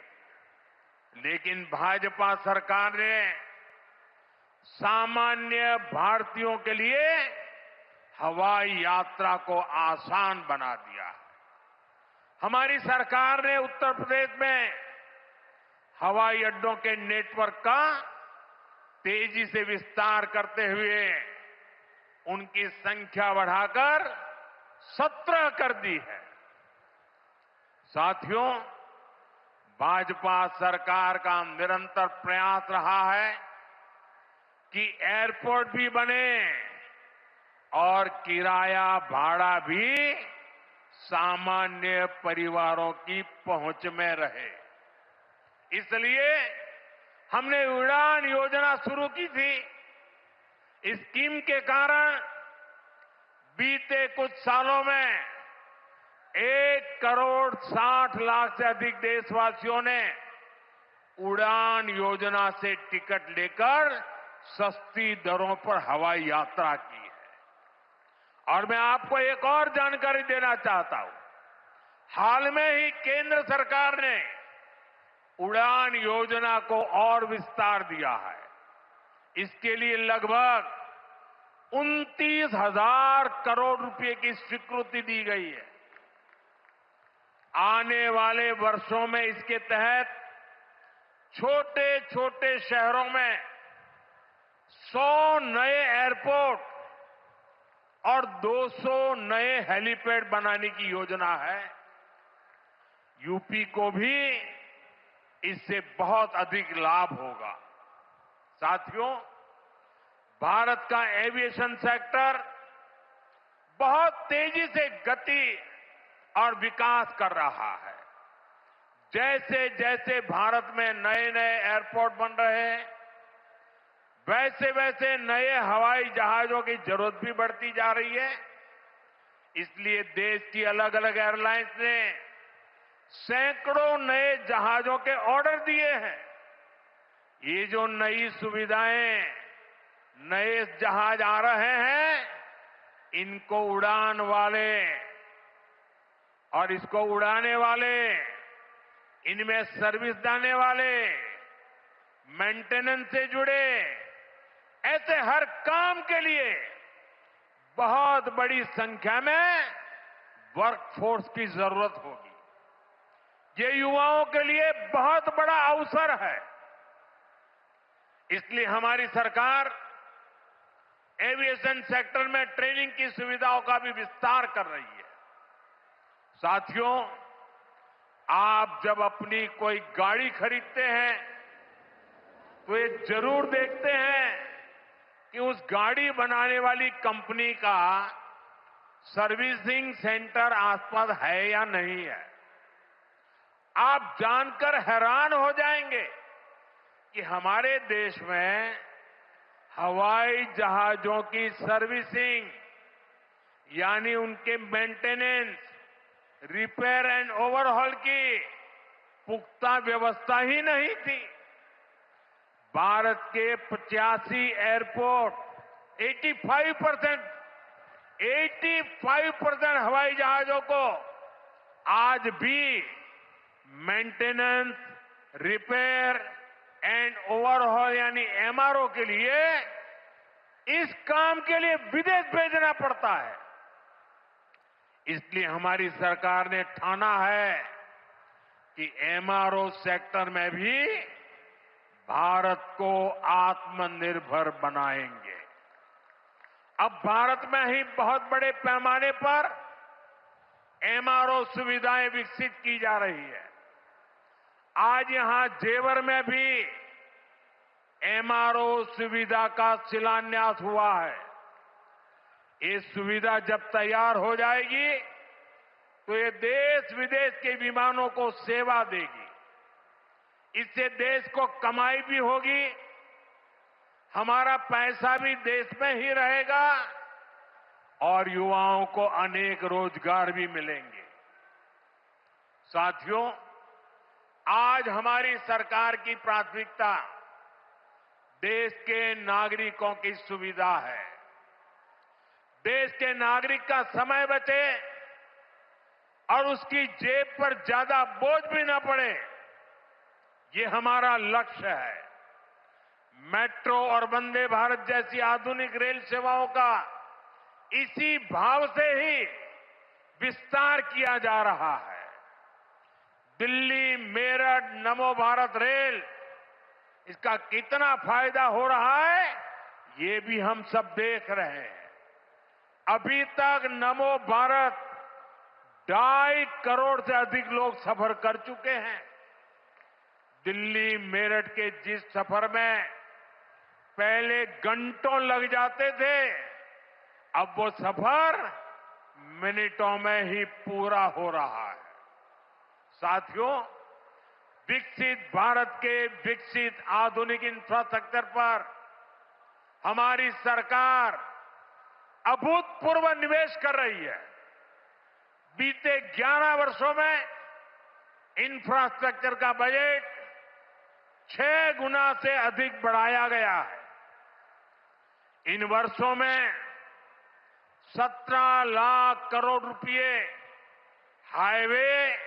लेकिन भाजपा सरकार ने सामान्य भारतीयों के लिए हवाई यात्रा को आसान बना दिया। हमारी सरकार ने उत्तर प्रदेश में हवाई अड्डों के नेटवर्क का तेजी से विस्तार करते हुए उनकी संख्या बढ़ाकर 17 कर दी है। साथियों, भाजपा सरकार का निरंतर प्रयास रहा है कि एयरपोर्ट भी बने और किराया भाड़ा भी सामान्य परिवारों की पहुंच में रहे। इसलिए हमने उड़ान योजना शुरू की थी। इस स्कीम के कारण बीते कुछ सालों में 1,60,00,000 से अधिक देशवासियों ने उड़ान योजना से टिकट लेकर सस्ती दरों पर हवाई यात्रा की है। और मैं आपको एक और जानकारी देना चाहता हूं। हाल में ही केंद्र सरकार ने उड़ान योजना को और विस्तार दिया है। इसके लिए लगभग 29,000 करोड़ रुपए की स्वीकृति दी गई है। आने वाले वर्षों में इसके तहत छोटे छोटे शहरों में 100 नए एयरपोर्ट और 200 नए हेलीपैड बनाने की योजना है। यूपी को भी इससे बहुत अधिक लाभ होगा। साथियों, भारत का एविएशन सेक्टर बहुत तेजी से गति और विकास कर रहा है। जैसे जैसे भारत में नए नए एयरपोर्ट बन रहे हैं, वैसे वैसे नए हवाई जहाजों की जरूरत भी बढ़ती जा रही है। इसलिए देश की अलग अलग एयरलाइंस ने सैकड़ों नए जहाजों के ऑर्डर दिए हैं। ये जो नई सुविधाएं, नए जहाज आ रहे हैं, इनको उड़ान वाले और इसको उड़ाने वाले, इनमें सर्विस देने वाले, मेंटेनेंस से जुड़े, ऐसे हर काम के लिए बहुत बड़ी संख्या में वर्कफोर्स की जरूरत होगी। ये युवाओं के लिए बहुत बड़ा अवसर है। इसलिए हमारी सरकार एविएशन सेक्टर में ट्रेनिंग की सुविधाओं का भी विस्तार कर रही है। साथियों, आप जब अपनी कोई गाड़ी खरीदते हैं तो ये जरूर देखते हैं कि उस गाड़ी बनाने वाली कंपनी का सर्विसिंग सेंटर आसपास है या नहीं है। आप जानकर हैरान हो जाएंगे कि हमारे देश में हवाई जहाजों की सर्विसिंग यानी उनके मेंटेनेंस, रिपेयर एंड ओवरहॉल की पुख्ता व्यवस्था ही नहीं थी। भारत के 85 एयरपोर्ट 85% हवाई जहाजों को आज भी मेंटेनेंस, रिपेयर एंड ओवरहॉल यानी एमआरओ के लिए इस काम के लिए विदेश भेजना पड़ता है। इसलिए हमारी सरकार ने ठाना है कि एमआरओ सेक्टर में भी भारत को आत्मनिर्भर बनाएंगे। अब भारत में ही बहुत बड़े पैमाने पर एमआरओ सुविधाएं विकसित की जा रही है। आज यहां जेवर में भी एमआरओ सुविधा का शिलान्यास हुआ है। ये सुविधा जब तैयार हो जाएगी तो ये देश विदेश के विमानों को सेवा देगी। इससे देश को कमाई भी होगी, हमारा पैसा भी देश में ही रहेगा और युवाओं को अनेक रोजगार भी मिलेंगे। साथियों, आज हमारी सरकार की प्राथमिकता देश के नागरिकों की सुविधा है। देश के नागरिक का समय बचे और उसकी जेब पर ज्यादा बोझ भी न पड़े, ये हमारा लक्ष्य है। मेट्रो और वंदे भारत जैसी आधुनिक रेल सेवाओं का इसी भाव से ही विस्तार किया जा रहा है। दिल्ली मेरठ नमो भारत रेल, इसका कितना फायदा हो रहा है ये भी हम सब देख रहे हैं। अभी तक नमो भारत 2.5 करोड़ से अधिक लोग सफर कर चुके हैं। दिल्ली मेरठ के जिस सफर में पहले घंटों लग जाते थे, अब वो सफर मिनटों में ही पूरा हो रहा है। साथियों, विकसित भारत के विकसित आधुनिक इंफ्रास्ट्रक्चर पर हमारी सरकार अभूतपूर्व निवेश कर रही है। बीते 11 वर्षों में इंफ्रास्ट्रक्चर का बजट 6 गुना से अधिक बढ़ाया गया है। इन वर्षों में 17 लाख करोड़ रुपए हाईवे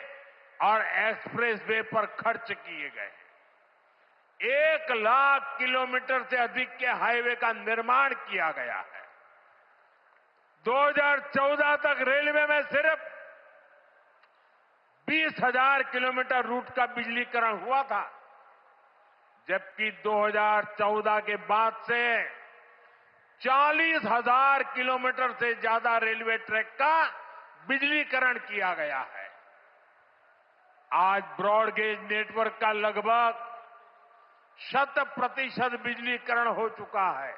और एक्सप्रेसवे पर खर्च किए गए। 1 लाख किलोमीटर से अधिक के हाईवे का निर्माण किया गया है। 2014 तक रेलवे में सिर्फ 20,000 किलोमीटर रूट का बिजलीकरण हुआ था, जबकि 2014 के बाद से 40,000 किलोमीटर से ज्यादा रेलवे ट्रैक का बिजलीकरण किया गया है। आज ब्रॉडगेज नेटवर्क का लगभग 100% बिजलीकरण हो चुका है।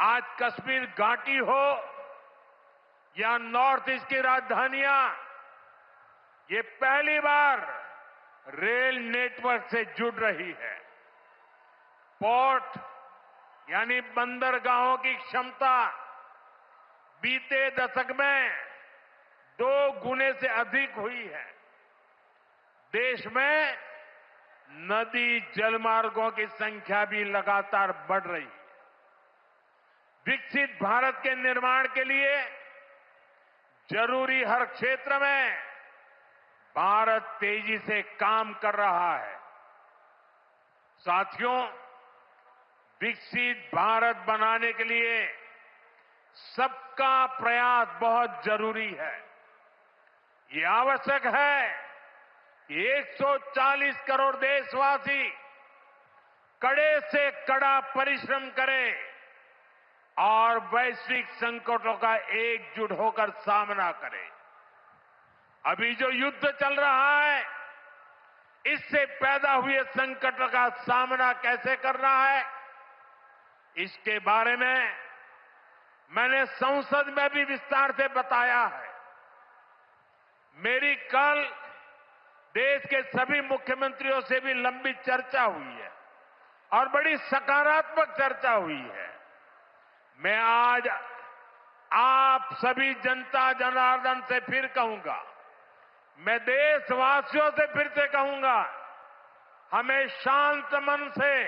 आज कश्मीर घाटी हो या नॉर्थ ईस्ट की राजधानियां, ये पहली बार रेल नेटवर्क से जुड़ रही है। पोर्ट यानी बंदरगाहों की क्षमता बीते दशक में 2 गुने से अधिक हुई है। देश में नदी जलमार्गों की संख्या भी लगातार बढ़ रही है। विकसित भारत के निर्माण के लिए जरूरी हर क्षेत्र में भारत तेजी से काम कर रहा है। साथियों, विकसित भारत बनाने के लिए सबका प्रयास बहुत जरूरी है। ये आवश्यक है कि 140 करोड़ देशवासी कड़े से कड़ा परिश्रम करें और वैश्विक संकटों का एकजुट होकर सामना करें। अभी जो युद्ध चल रहा है, इससे पैदा हुए संकट का सामना कैसे करना है, इसके बारे में मैंने संसद में भी विस्तार से बताया है। मेरी कल देश के सभी मुख्यमंत्रियों से भी लंबी चर्चा हुई है और बड़ी सकारात्मक चर्चा हुई है। मैं आज आप सभी जनता जनार्दन से फिर कहूंगा, मैं देशवासियों से फिर से कहूंगा, हमें शांत मन से,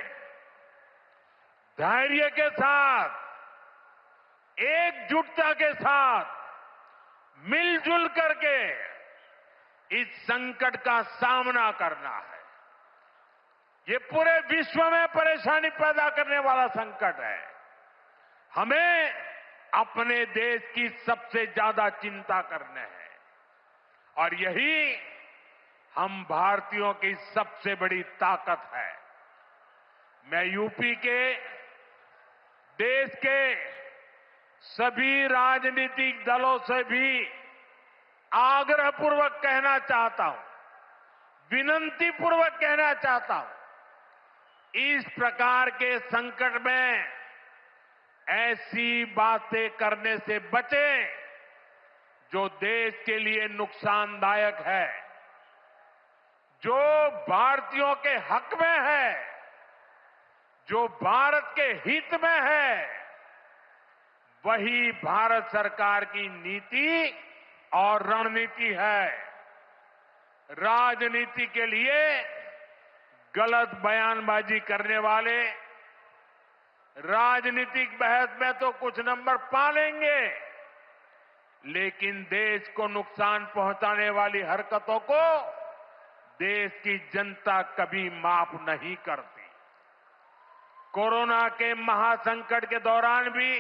धैर्य के साथ, एकजुटता के साथ, मिलजुल करके इस संकट का सामना करना है। ये पूरे विश्व में परेशानी पैदा करने वाला संकट है। हमें अपने देश की सबसे ज्यादा चिंता करने है और यही हम भारतीयों की सबसे बड़ी ताकत है। मैं यूपी के, देश के सभी राजनीतिक दलों से भी आग्रहपूर्वक कहना चाहता हूं, विनती पूर्वक कहना चाहता हूं, इस प्रकार के संकट में ऐसी बातें करने से बचें जो देश के लिए नुकसानदायक है, जो भारतीयों के हक में है, जो भारत के हित में है, वही भारत सरकार की नीति और रणनीति है। राजनीति के लिए गलत बयानबाजी करने वाले राजनीतिक बहस में तो कुछ नंबर पा लेंगे, लेकिन देश को नुकसान पहुंचाने वाली हरकतों को देश की जनता कभी माफ नहीं करती। कोरोना के महासंकट के दौरान भी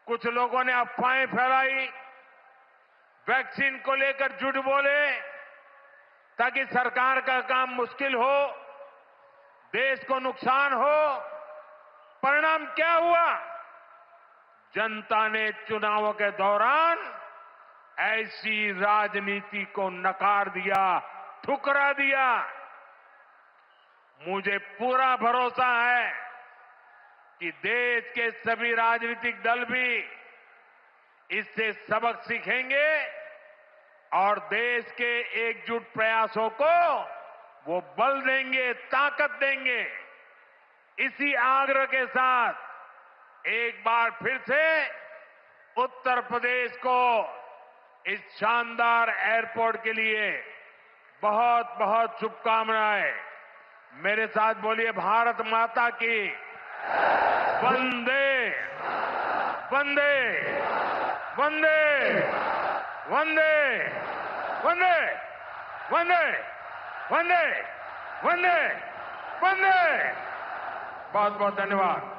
कुछ लोगों ने अफवाहें फैलाई, वैक्सीन को लेकर झूठ बोले ताकि सरकार का काम मुश्किल हो, देश को नुकसान हो। परिणाम क्या हुआ? जनता ने चुनावों के दौरान ऐसी राजनीति को नकार दिया, ठुकरा दिया। मुझे पूरा भरोसा है कि देश के सभी राजनीतिक दल भी इससे सबक सीखेंगे और देश के एकजुट प्रयासों को वो बल देंगे, ताकत देंगे। इसी आग्रह के साथ एक बार फिर से उत्तर प्रदेश को इस शानदार एयरपोर्ट के लिए बहुत बहुत शुभकामनाएं। मेरे साथ बोलिए, भारत माता की वंदे वंदे वंदे वंदे वंदे वंदे वंदे वंदे वंदे। बहुत बहुत धन्यवाद।